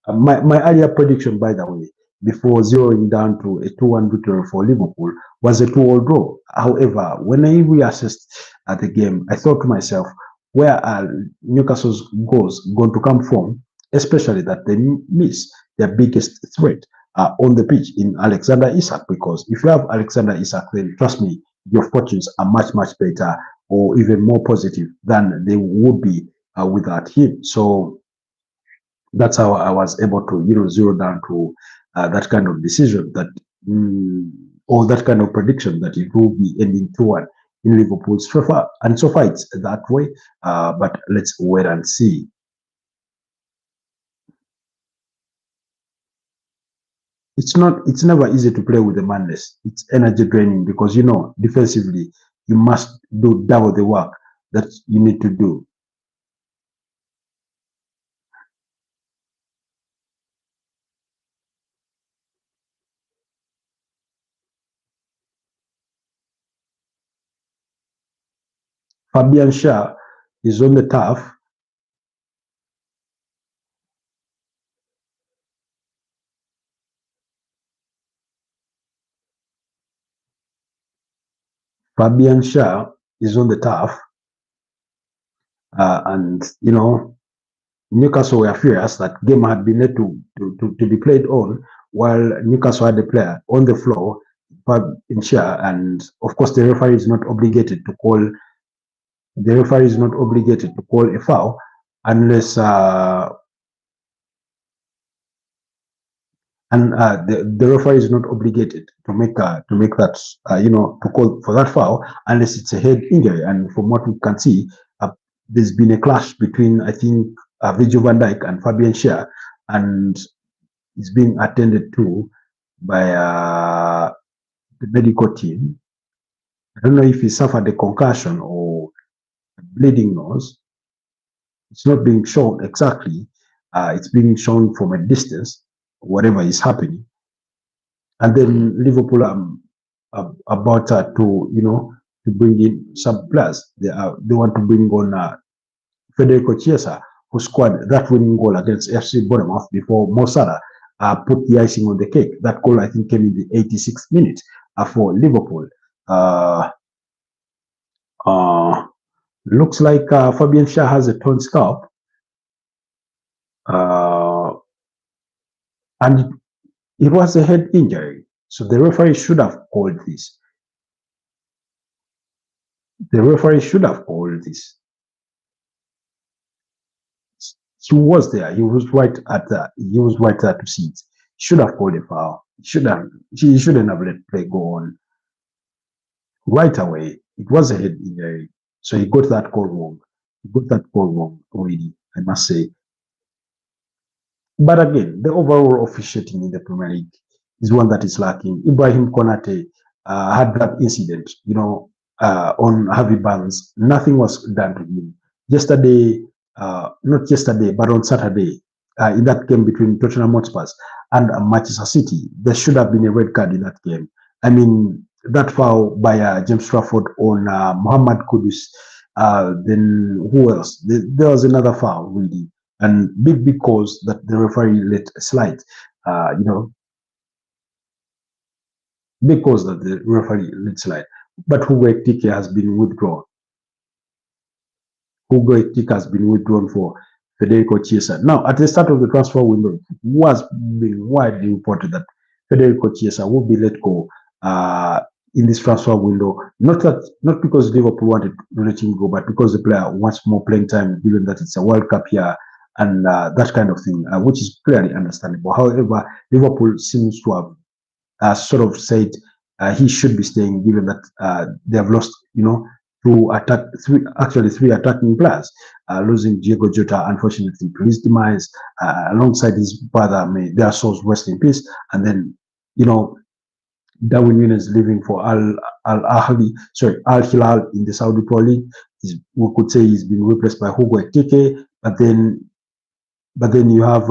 my earlier prediction, by the way, before zeroing down to a 2-1 victory for Liverpool, was a 2-all draw. However, when I reassessed at the game, I thought to myself, where are Newcastle's goals going to come from, especially that they miss their biggest threat on the pitch in Alexander Isak? Because if you have Alexander Isak, then trust me, your fortunes are much, much better or even more positive than they would be without him. So that's how I was able to, zero down to that kind of decision or that kind of prediction that it will be ending 2-1 in Liverpool's favor, and so far it's that way. But let's wait and see. It's never easy to play with the madness. It's energy draining because defensively you must do double the work that you need to do. Fabian Schär is on the turf. Fabian Schär is on the turf. And Newcastle were furious that game had been led to be played on, while Newcastle had a player on the floor, Fabian Schär, and of course the referee is not obligated to call. The referee is not obligated to call a foul unless the referee is not obligated to make that to call for that foul unless it's a head injury. And from what we can see, there's been a clash between, I think, Virgil Van Djik and Fabian Schär, and it's being attended to by the medical team. I don't know if he suffered a concussion or a bleeding nose. It's not being shown exactly. It's being shown from a distance, whatever is happening. And then Liverpool are about to bring in some players. They want to bring on Federico Chiesa, who scored that winning goal against FC Bournemouth before Mo Salah put the icing on the cake. That goal, I think, came in the 86th minute for Liverpool. Looks like Fabian Schär has a torn scalp. And it was a head injury. So the referee should have called this. The referee should have called this. He was there. He was right at to see it. Should have called a foul. He shouldn't have let play go on right away. It was a head injury. So he got that call wrong. He got that call wrong already, I must say. But again, the overall officiating in the Premier League is one that is lacking. Ibrahim Konate had that incident, on Harvey Barnes. Nothing was done to him. Yesterday, not yesterday, but on Saturday, in that game between Tottenham Hotspur and Manchester City, there should have been a red card in that game. I mean, that foul by James Trafford on Muhammad Kudus. Then who else? There was another foul, really. And big cause that the referee let slide, big cause that the referee let slide. But Hugo Ekitike has been withdrawn. Hugo Ekitike has been withdrawn for Federico Chiesa. Now, at the start of the transfer window, it was being widely reported that Federico Chiesa will be let go in this transfer window. Not because Liverpool wanted to let him go, but because the player wants more playing time, given that it's a World Cup year and that kind of thing, which is clearly understandable. However, Liverpool seems to have sort of said he should be staying, given that they have lost, three attacking players, losing Diego Jota, unfortunately, to his demise, alongside his brother. May their souls rest in peace. And then, Darwin Núñez leaving for Al Hilal in the Saudi Pro League. We could say he's been replaced by Hugo Ekitike, but then you have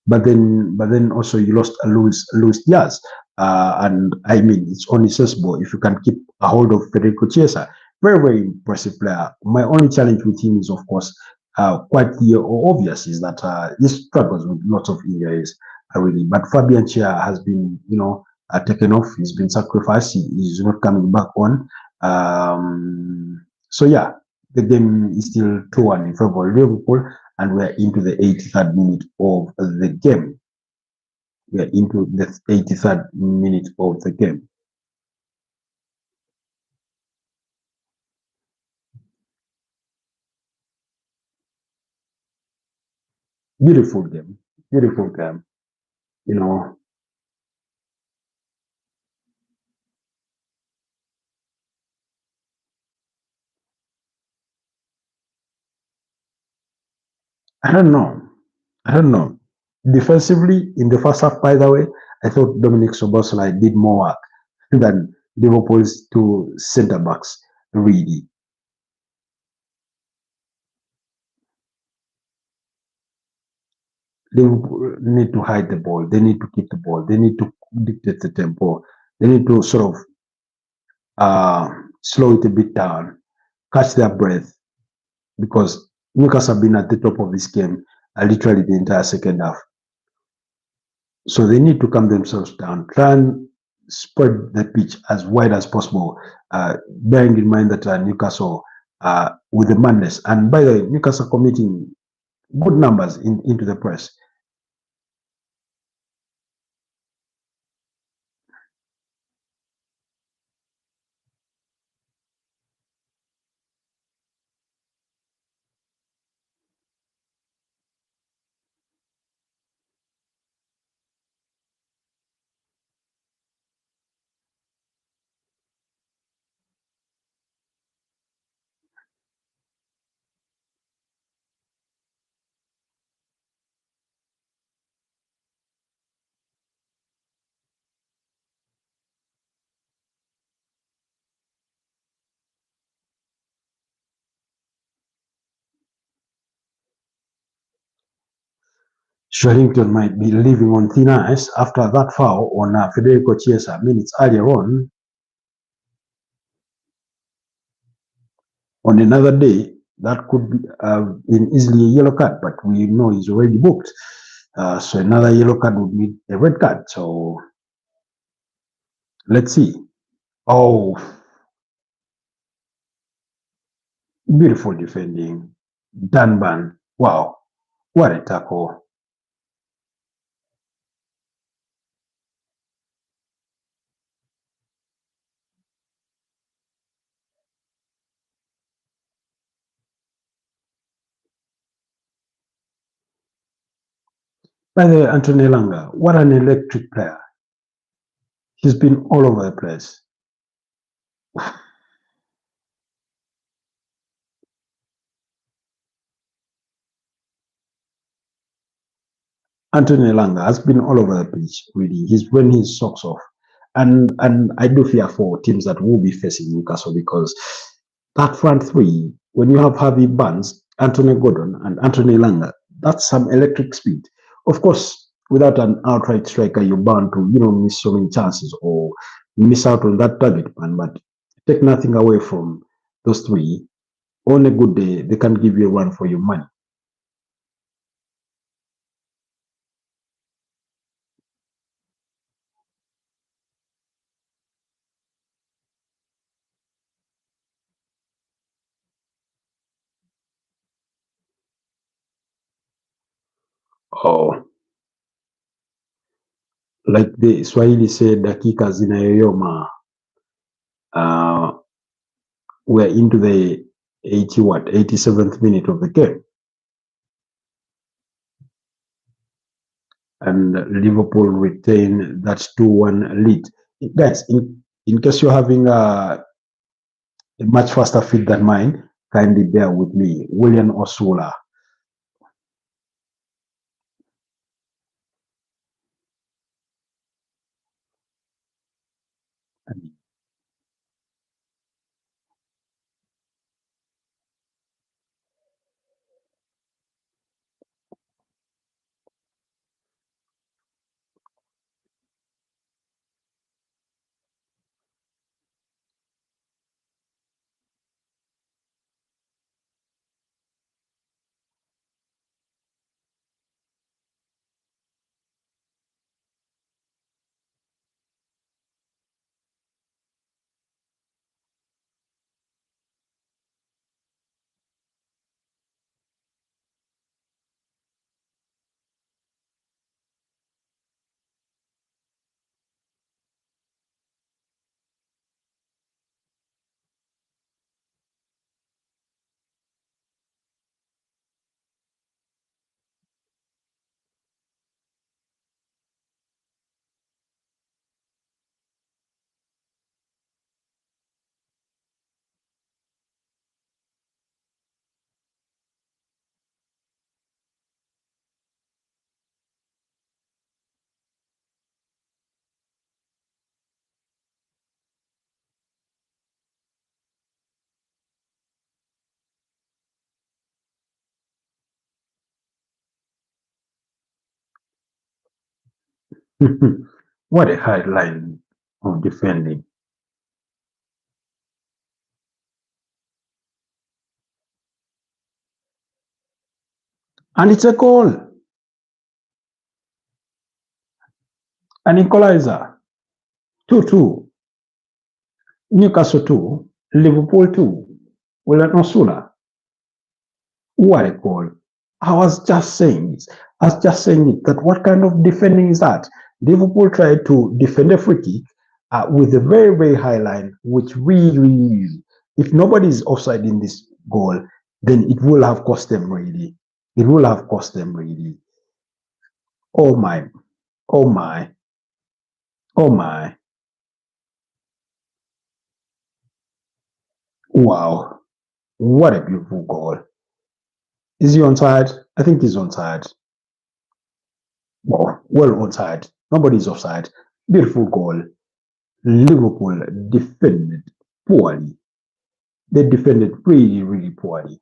but then also you lost Luis Diaz, and I mean, it's only sensible if you can keep a hold of Federico Chiesa. Very impressive player. My only challenge with him is, of course, quite obvious, is that he struggles with lots of injuries, really. But Fabian Schär has been, taken off. He's been sacrificed. He's not coming back on. So yeah, the game is still 2-1 in favor of Liverpool, and we're into the 83rd minute of the game. We're into the 83rd minute of the game. Beautiful game. Beautiful game. I don't know. I don't know. Defensively, in the first half, by the way, I thought Dominic Soboslai did more work than Liverpool's two centre backs. Really, Liverpool need to hide the ball. They need to keep the ball. They need to dictate the tempo. They need to sort of slow it a bit down, catch their breath, because Newcastle have been at the top of this game literally the entire second half. So they need to calm themselves down, try and spread the pitch as wide as possible, bearing in mind that Newcastle with the madness. And by the way, Newcastle committing good numbers into the press. Sherrington might be living on thin ice after that foul on Federico Chiesa minutes earlier on. On another day, that could be been easily a yellow card, but we know he's already booked. So another yellow card would mean a red card. So let's see. Oh, beautiful defending. Dunban. Wow. What a tackle. By the way, Anthony Langa, what an electric player. He's been all over the place. Anthony Langa has been all over the pitch, really. He's wearing his socks off. And I do fear for teams that will be facing Newcastle because that front three, when you have Harvey Barnes, Anthony Gordon, and Anthony Langa, that's some electric speed. Of course, without an outright striker, you're bound to, miss so many chances or miss out on that target man. But take nothing away from those three. On a good day, they can give you a run for your money. Oh, like the Swahili said, dakika zinayoyoma. Uh, we're into the 87th minute of the game, and Liverpool retain that 2-1 lead. Guys, in case you're having a much faster feed than mine, kindly bear with me. William Osula. What a hard line of defending. And it's a goal, an equalizer. 2-2. Newcastle 2, Liverpool 2. Well, no sooner. What a goal. I was just saying this. I was just saying it, that what kind of defending is that? Liverpool tried to defend a free kick with a very, very high line, which really, if nobody is offside in this goal, then it will have cost them really. It will have cost them really. Oh my, oh my, oh my. Wow. What a beautiful goal. Is he onside? I think he's onside. Well onside. Nobody's offside. Beautiful goal. Liverpool defended poorly. They defended really, really poorly.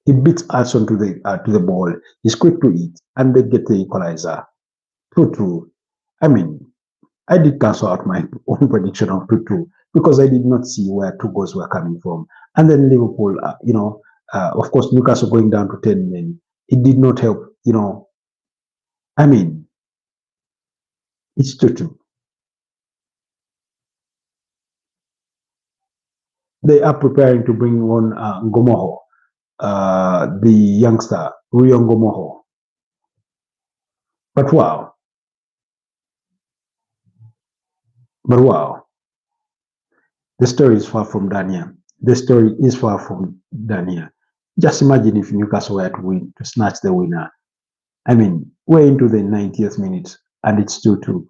He beats Arson to the ball. He's quick to eat, and they get the equalizer. 2-2. I mean, I did cancel out my own prediction of 2-2 because I did not see where two goals were coming from. And then Liverpool, of course, Newcastle going down to 10 men. It did not help. I mean, it's 2-2. They are preparing to bring on Ngumoha, the youngster, Rio Ngumoha. But wow, but wow, the story is far from Daniel. The story is far from Daniel. Just imagine if Newcastle were to win, to snatch the winner. I mean, we're into the 90th minute and it's 2-2.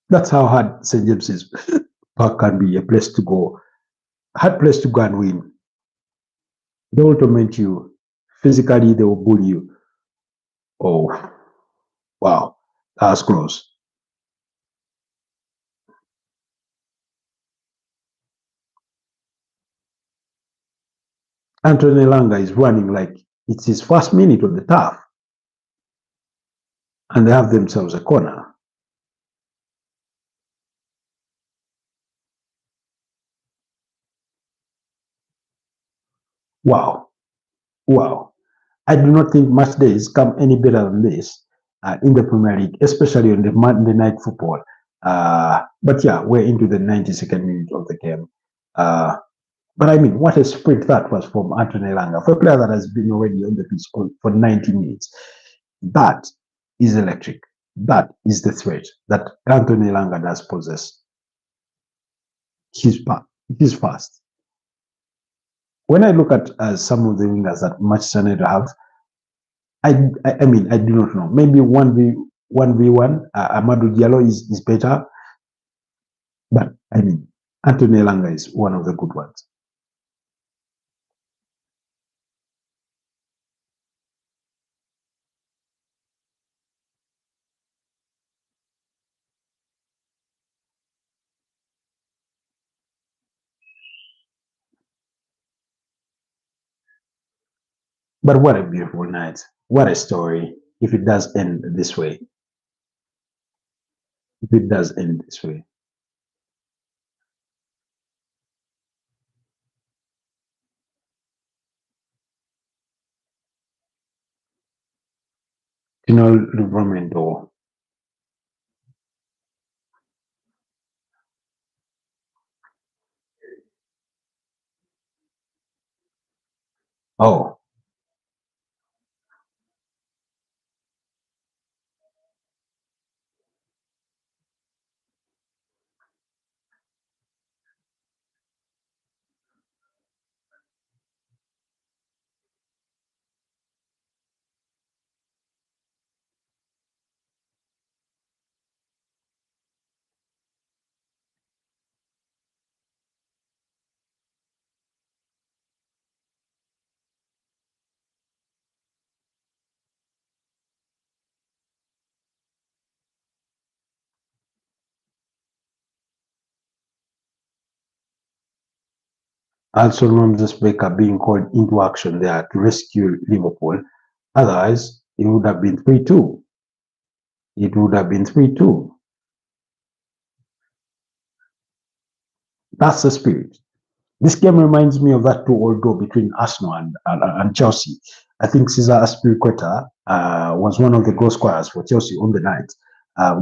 That's how hard St. James's Park can be a place to go. Hard place to go and win. They will torment you. Physically, they will bully you. Oh, wow. That was close. Anthony Langa is running like it's his first minute on the turf, and they have themselves a corner. Wow, wow. I do not think match days come any better than this in the Premier League, especially on the Monday night football. But yeah, we're into the 92nd minute of the game. Uh, but I mean, what a sprint that was from Anthony Langa for a player that has been already on the pitch for 90 minutes. That is electric. That is the threat that Anthony Langa does possess. He's fast. When I look at some of the wingers that Manchester United have, I mean, I do not know. Maybe 1v1, Amadou Diallo is better, but I mean, Anthony Elanga is one of the good ones. But what a beautiful night! What a story! If it does end this way, if it does end this way, Livramento. Oh, Also, Ramses Baker being called into action there to rescue Liverpool. Otherwise, it would have been 3-2. It would have been 3-2. That's the spirit. This game reminds me of that 2-all draw between Arsenal and Chelsea. I think Cesar Azpilicueta was one of the goal scorers for Chelsea on the night.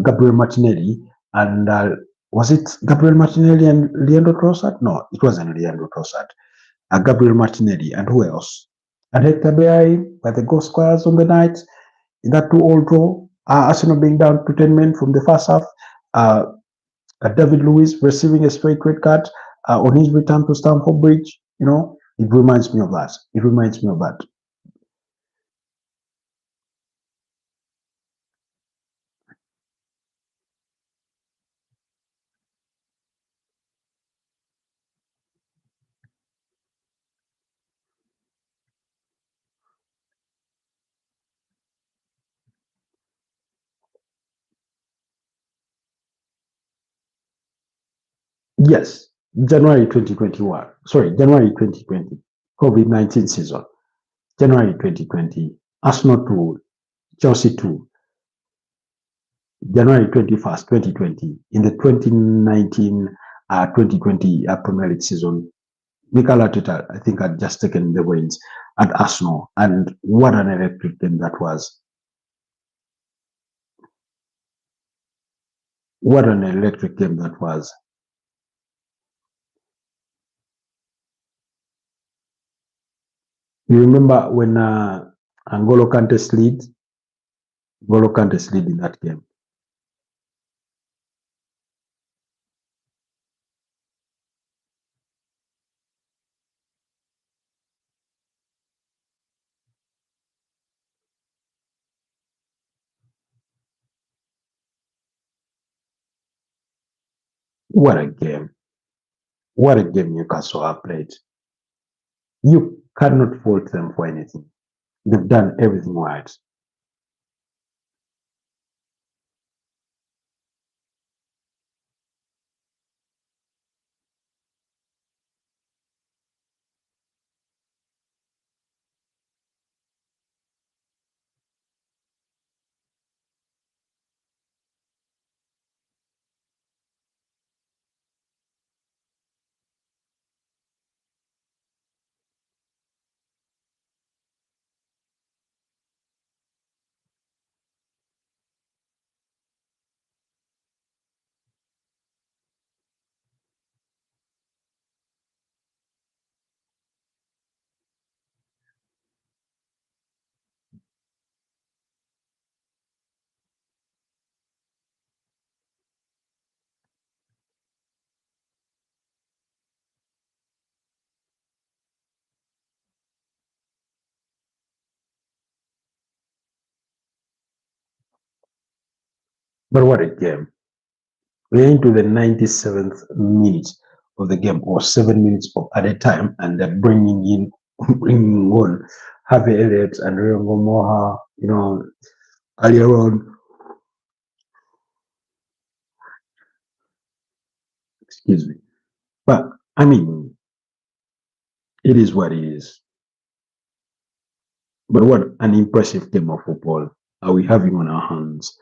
Gabriel Martinelli and was it Gabriel Martinelli and Leandro Trossard? No, it wasn't Leandro Trossard. Gabriel Martinelli and who else? And Hector Bellerin were the goal scorers on the night in that 2-all draw. Arsenal being down to 10 men from the first half. Uh, David Luiz receiving a straight red card on his return to Stamford Bridge. It reminds me of that. It reminds me of that. Yes, January 2021. Sorry, January 2020. COVID-19 season. January 2020. Arsenal 2, Chelsea 2. January 21st, 2020. In the 2019-2020 Premier League season, Mikel Arteta, I think, had just taken the reins at Arsenal. And what an electric game that was. What an electric game that was. You remember when N'Golo Kante slid? N'Golo Kante slid in that game. What a game. What a game Newcastle have played. You cannot fault them for anything. They've done everything right. But what a game. We're into the 97th minute of the game, or 7 minutes at a time, and they're bringing on Harvey Elliott and Rio Ngumoha, earlier on. Excuse me. But, I mean, it is what it is. But what an impressive game of football are we having on our hands?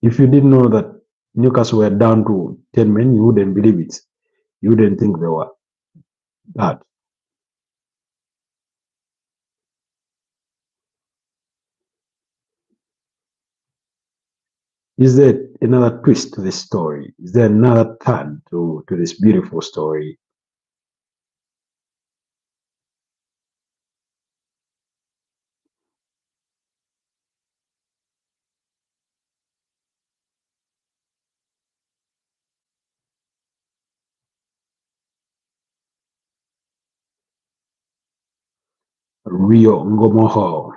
If you didn't know that Newcastle were down to 10 men, you wouldn't believe it. You wouldn't think they were bad. Is there another twist to this story? Is there another turn to this beautiful story? Rio Ngumoha.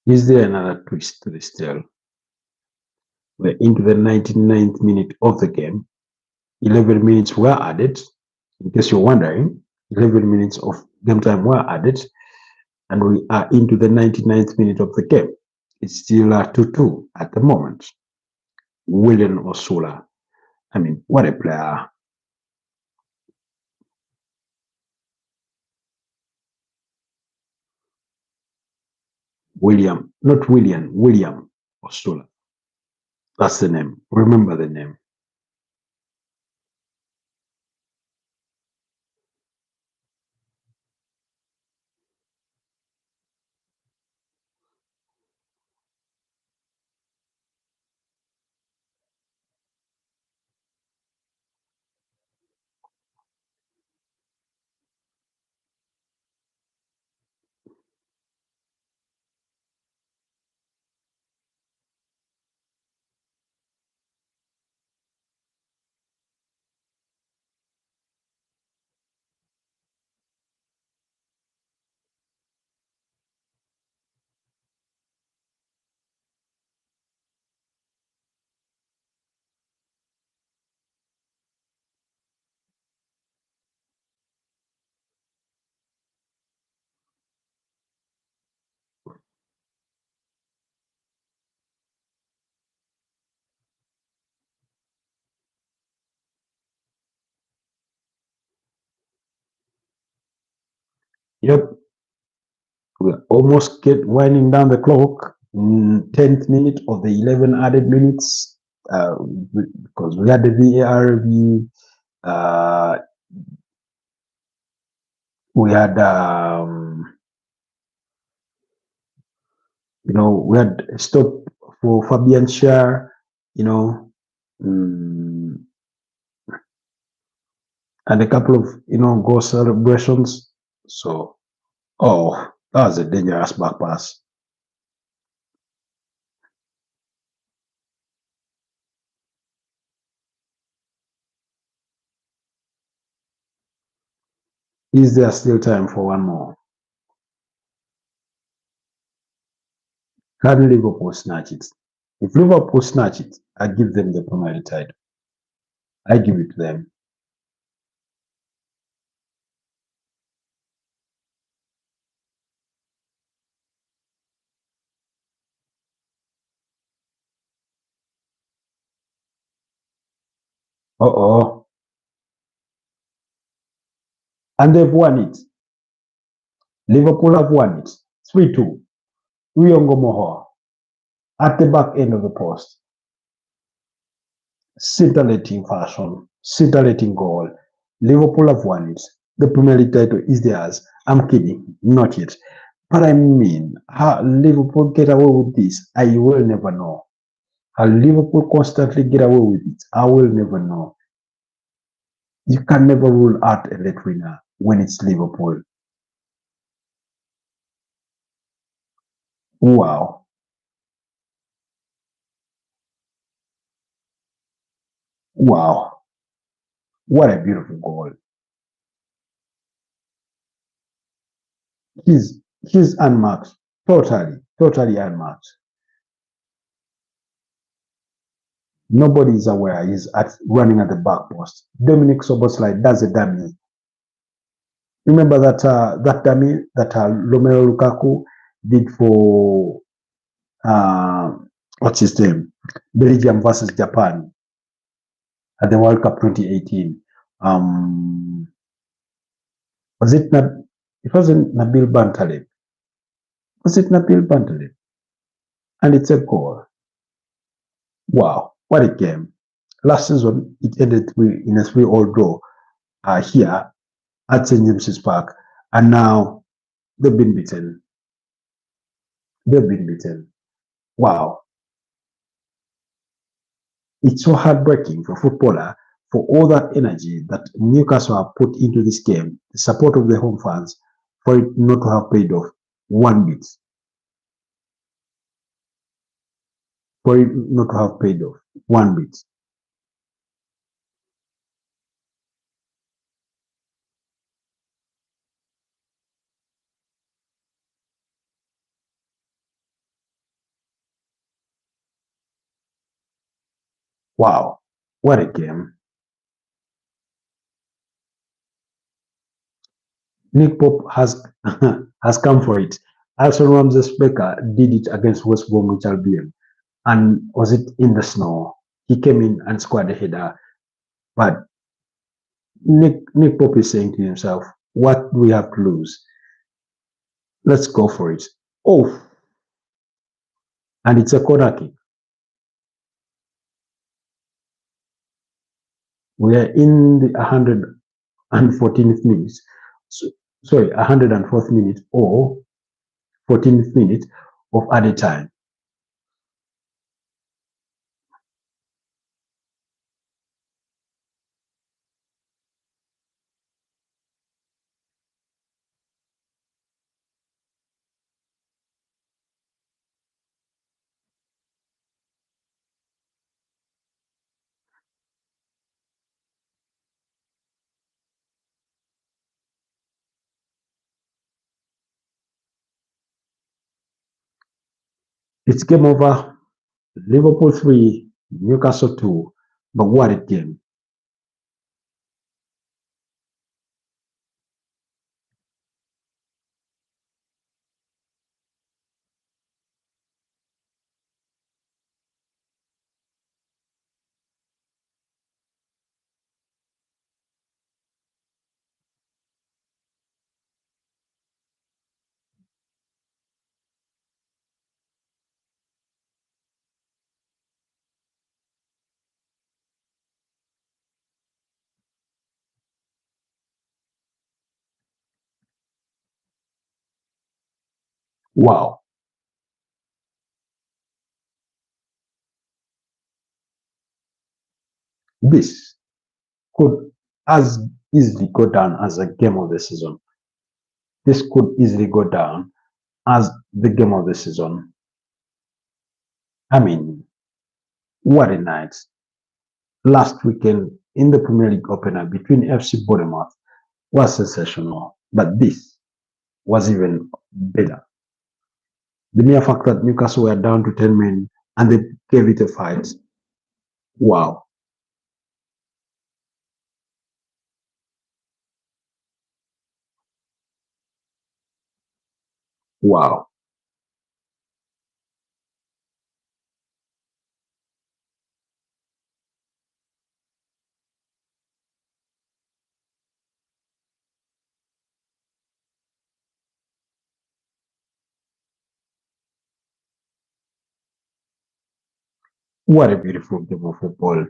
Is there another twist to this tale? We're into the 99th minute of the game. 11 minutes were added. In case you're wondering, 11 minutes of game time were added, and we are into the 99th minute of the game. It's still 2-2 at the moment. William Osula. I mean, what a player. William Osula. That's the name. Remember the name. Yep. We're almost winding down the clock. 10th minute of the 11 added minutes, because we had the VAR review. We had, we had a stop for Fabian Schär, and a couple of, goal celebrations. So, that was a dangerous back pass. Is there still time for one more? Can Liverpool snatch it? If Liverpool snatch it, I give them the Premier League title. I give it to them. And they've won it. Liverpool have won it. 3-2. Rio Ngumoha at the back end of the post. Scintillating fashion, scintillating goal. Liverpool have won it. The Premier League title is theirs. I'm kidding, not yet. But I mean, how Liverpool get away with this, I will never know. How Liverpool constantly get away with it, I will never know. You can never rule out a late winner when it's Liverpool. Wow. Wow. What a beautiful goal. He's unmarked. Totally unmarked. Nobody is aware he's running at the back post. Dominic Soboslai does a dummy. Remember that dummy that Romelu Lukaku did for what's his name? Belgium versus Japan at the World Cup 2018. Was it not? It wasn't Nabil Bantaleb. Was it Nabil Bantaleb? And it's a goal. Wow, what a game. Last season, it ended in a 3-3 draw here at St. James's Park. And now they've been beaten. They've been beaten. Wow. It's so heartbreaking for a footballer, for all that energy that Newcastle have put into this game, the support of the home fans, for it not to have paid off one bit. For it not to have paid off one bit. Wow, what a game. Nick Pope has has come for it. Alson Ramses Becker did it against West Bromwich Albion. And was it in the snow? He came in and scored a header. But Nick Pope is saying to himself, what do we have to lose? Let's go for it. Oh, and it's a corner kick. We are in the 114th minute. So, sorry, 104th minute or 14th minute of added time. It's game over. Liverpool 3, Newcastle 2. But what a game. Wow. This could as easily go down as a game of the season. This could easily go down as the game of the season. I mean, what a night. Last weekend in the Premier League opener between FC Bournemouth was sensational, but this was even better. The mere fact that Newcastle were down to 10 men and they gave it a fight. Wow. Wow. What a beautiful game of football.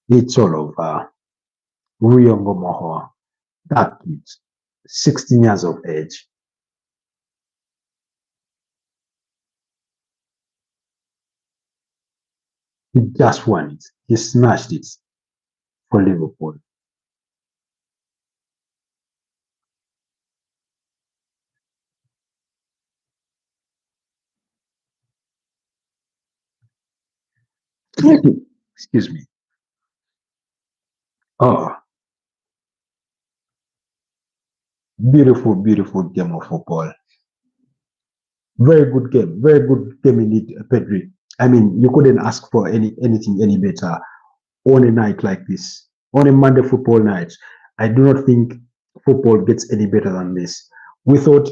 It's all over. Rio Ngumoha, that kid, 16 years of age. He just won it. He smashed it for Liverpool. Excuse me. Oh, beautiful, beautiful game of football. Very good game. Very good game indeed, Pedri. I mean, you couldn't ask for anything any better on a night like this, on a Monday football night. I do not think football gets any better than this. We thought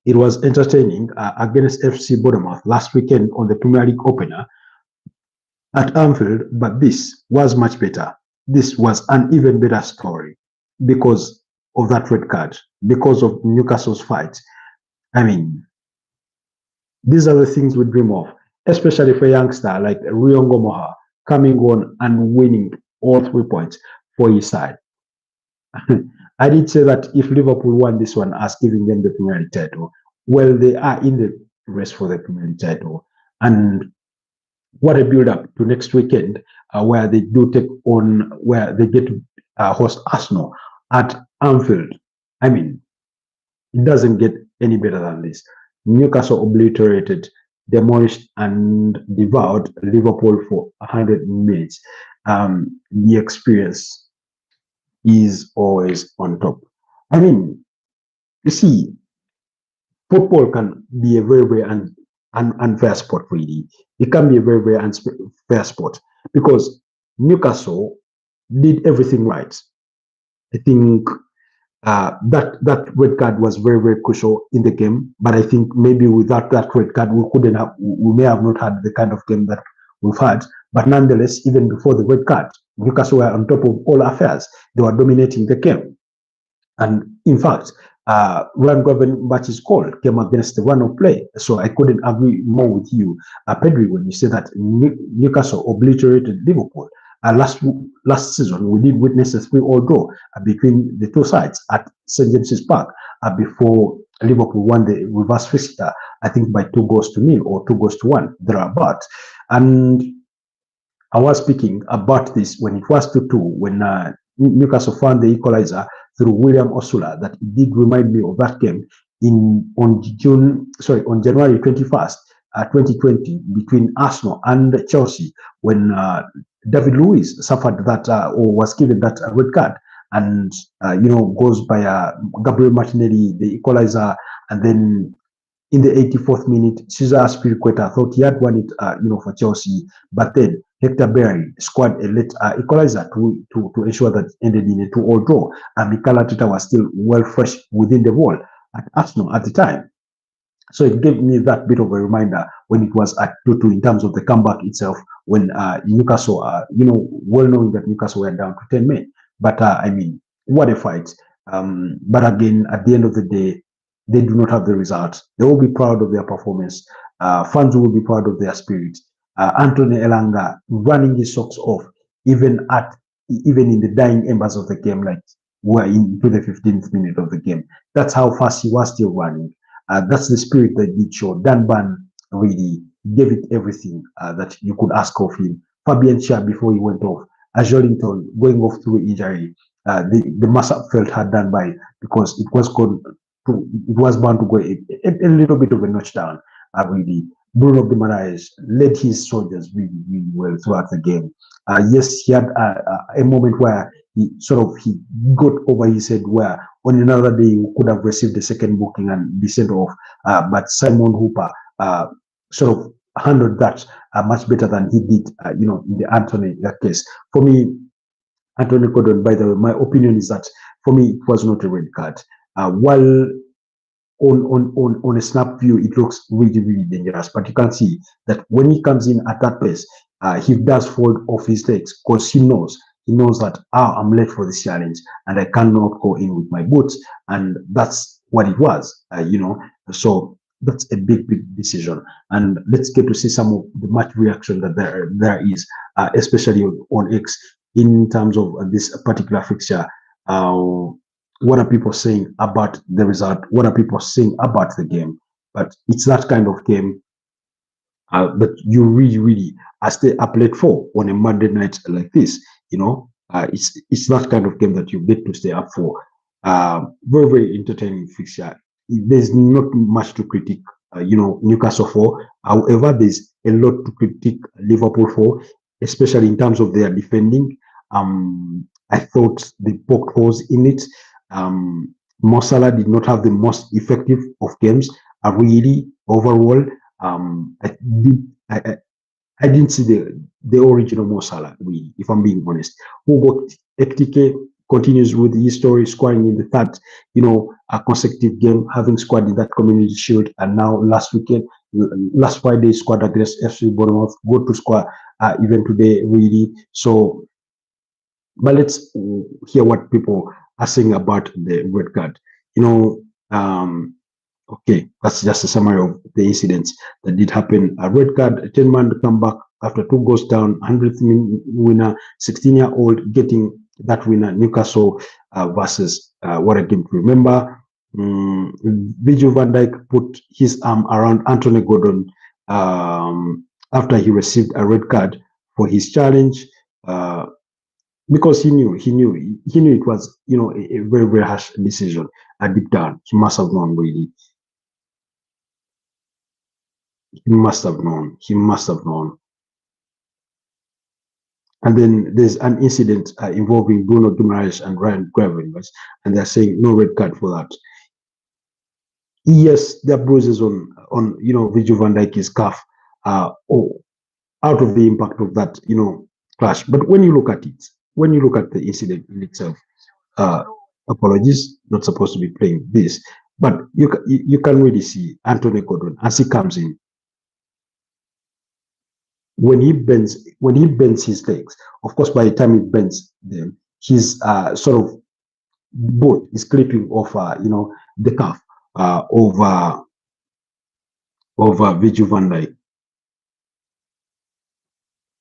it was entertaining against FC Bournemouth last weekend on the Premier League opener at Anfield, but this was much better. This was an even better story because of that red card, because of Newcastle's fight. I mean, these are the things we dream of, especially for a youngster like Rio Ngumoha coming on and winning all 3 points for his side. I did say that if Liverpool won this one as giving them the Premier League title, well, they are in the race for the Premier League title. And what a build up to next weekend, where they do take on, where they get to host Arsenal at Anfield. I mean, it doesn't get any better than this. Newcastle obliterated, demolished, and devoured Liverpool for 100 minutes. The experience is always on top. I mean, you see, football can be a very, very unfair sport, really. It can be a very, very unfair sport because Newcastle did everything right. I think that red card was very, very crucial in the game. But I think maybe without that red card, we may have not had the kind of game that we've had. But nonetheless, even before the red card, Newcastle were on top of all affairs. They were dominating the game. And in fact, Van Djik's call came against the run of play. So I couldn't agree more with you, Pedri, when you say that Newcastle obliterated Liverpool. Last season, we did witness a 3-all draw between the two sides at St. James's Park before Liverpool won the reverse fixture, I think by 2-0 or 2-1, thereabout. And I was speaking about this when it was 2-2, when Newcastle found the equalizer through William Osula. That did remind me of that game on January 21st, 2020, between Arsenal and Chelsea, when David Luiz suffered that or was given that red card, and goes by Gabriel Martinelli, the equalizer, and then in the 84th minute, Cesar Azpilicueta thought he had won it, for Chelsea, but then Hector Bellerin scored a late equalizer to ensure that it ended in a 2-all draw. And Mikel Arteta was still well fresh within the wall at Arsenal at the time. So it gave me that bit of a reminder when it was at 2-2 in terms of the comeback itself, when Newcastle, well knowing that Newcastle were down to 10 men. But what a fight. But again, at the end of the day, they do not have the result. They will be proud of their performance. Fans will be proud of their spirit. Anthony Elanga running his socks off, even in the dying embers of the game, like we're into the 15th minute of the game. That's how fast he was still running. That's the spirit that did show. Dan Ban really gave it everything that you could ask of him. Fabian Schär before he went off. Joelinton going off through injury. The mass-up felt hard done by, because it was bound to go a little bit of a notch down. Really, Bruno Guimaraes led his soldiers really, really well throughout the game. Yes, he had a moment where he got over his head, where on another day he could have received a second booking and be sent off. But Simon Hooper handled that much better than he did, in the Antthony case. For me, Antthony Gordon, by the way, my opinion is that for me it was not a red card. While on a snap view, it looks really, really dangerous. But you can see that when he comes in at that pace, he does fall off his legs, because he knows that I'm late for this challenge and I cannot go in with my boots. And that's what it was, So that's a big, big decision. And let's get to see some of the match reaction that there is, especially on X, in terms of this particular fixture. What are people saying about the result? What are people saying about the game? But it's that kind of game that you really, really stay up late for on a Monday night like this. It's that kind of game that you get to stay up for. Very, very entertaining fixture. There's not much to critique, Newcastle for. However, there's a lot to critique Liverpool for, especially in terms of their defending. I thought they poked holes in it. Mo Salah did not have the most effective of games. Really, overall, I didn't see the original Mo Salah, really, if I'm being honest. Hugo Ekitike continues with his story, scoring in the third, a consecutive game, having scored in that Community Shield, and now last Friday, scored against FC Bournemouth. Good to score even today, really. So, but let's hear what people are saying about the red card. Okay, that's just a summary of the incidents that did happen. A red card, a 10-man comeback after 2 goals down, 100th winner, 16-year-old getting that winner, Newcastle versus what a game to remember. Virgil Van Djik put his arm around Antthony Gordon after he received a red card for his challenge. Because he knew it was, a very, very harsh decision. Deep down, he must have known, really. He must have known. And then there's an incident involving Bruno Guimaraes and Ryan Gravenberch, and they're saying no red card for that. Yes, there are bruises on on Virgil Van Dijk's calf, or out of the impact of that clash. But when you look at it, when you look at the incident in itself, uh, apologies, not supposed to be playing this, but you can really see Antthony Gordon as he comes in. When he bends his legs, of course, by the time he bends them, his sort of boot is clipping off, the calf over Virgil van Dijk.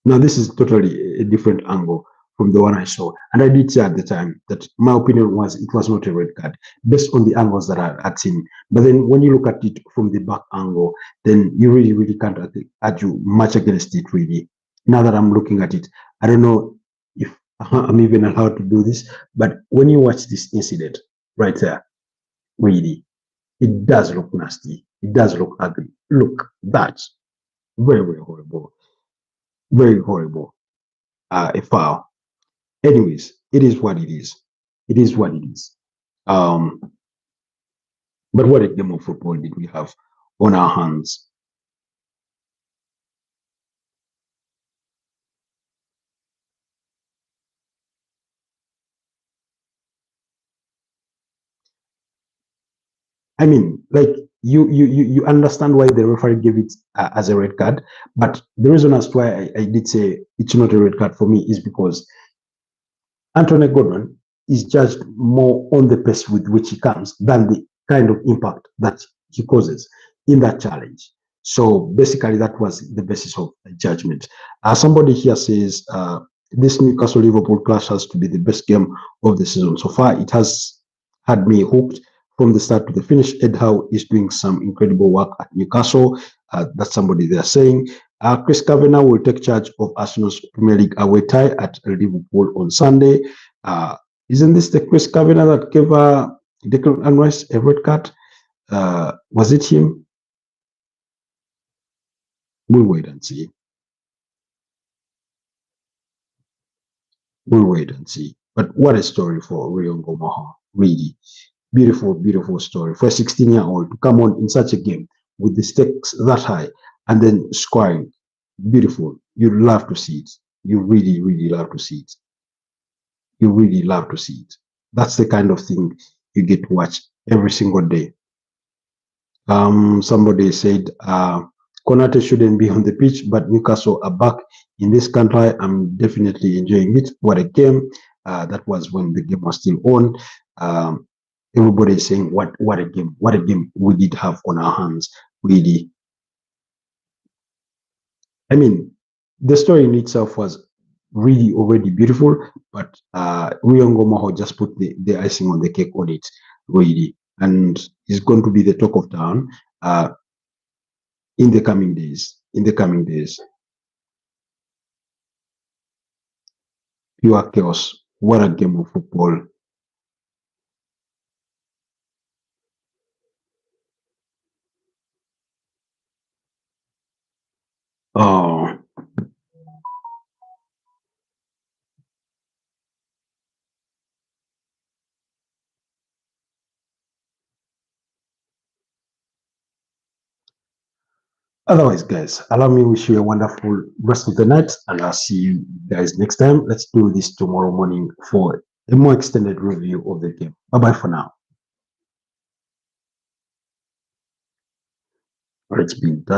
Now, this is totally a different angle from the one I saw, and I did say at the time that my opinion was it was not a red card based on the angles that I had seen. But then when you look at it from the back angle, then you really can't argue much against it, really. Now that I'm looking at it, I don't know if I'm even allowed to do this, but when you watch this incident right there, really, it does look nasty. It does look ugly. Look, that's very horrible. Very horrible. A foul. Anyways, it is what it is. It is what it is. But what a game of football did we have on our hands? I mean, like you understand why the referee gave it as a red card, but the reason as to why I did say it's not a red card for me is because Antthony Gordon is judged more on the pace with which he comes than the kind of impact that he causes in that challenge. So basically, that was the basis of the judgment. Somebody here says this Newcastle Liverpool clash has to be the best game of the season so far. It has had me hooked from the start to the finish. Ed Howe is doing some incredible work at Newcastle. That's somebody they're saying. Chris Kavanagh will take charge of Arsenal's Premier League away tie at Liverpool on Sunday. Isn't this the Chris Kavanagh that gave Declan Rice a red card? Was it him? We'll wait and see. We'll wait and see. But what a story for Rio Ngumoha. Really beautiful story for a 16-year-old to come on in such a game with the stakes that high and then scoring. Beautiful. You love to see it. You really love to see it. You really love to see it. That's the kind of thing you get to watch every single day. Somebody said Konate shouldn't be on the pitch, but Newcastle are back in this country. I'm definitely enjoying it. What a game. That was when the game was still on. Everybody is saying what a game we did have on our hands, really. I mean, the story in itself was really already beautiful, but Rio Ngumoha just put the icing on the cake on it, really, and is going to be the talk of town in the coming days. Pure chaos. What a game of football. Oh, otherwise, guys, allow me to wish you a wonderful rest of the night, and I'll see you guys next time. Let's do this tomorrow morning for a more extended review of the game. Bye-bye for now. All right, it's been done.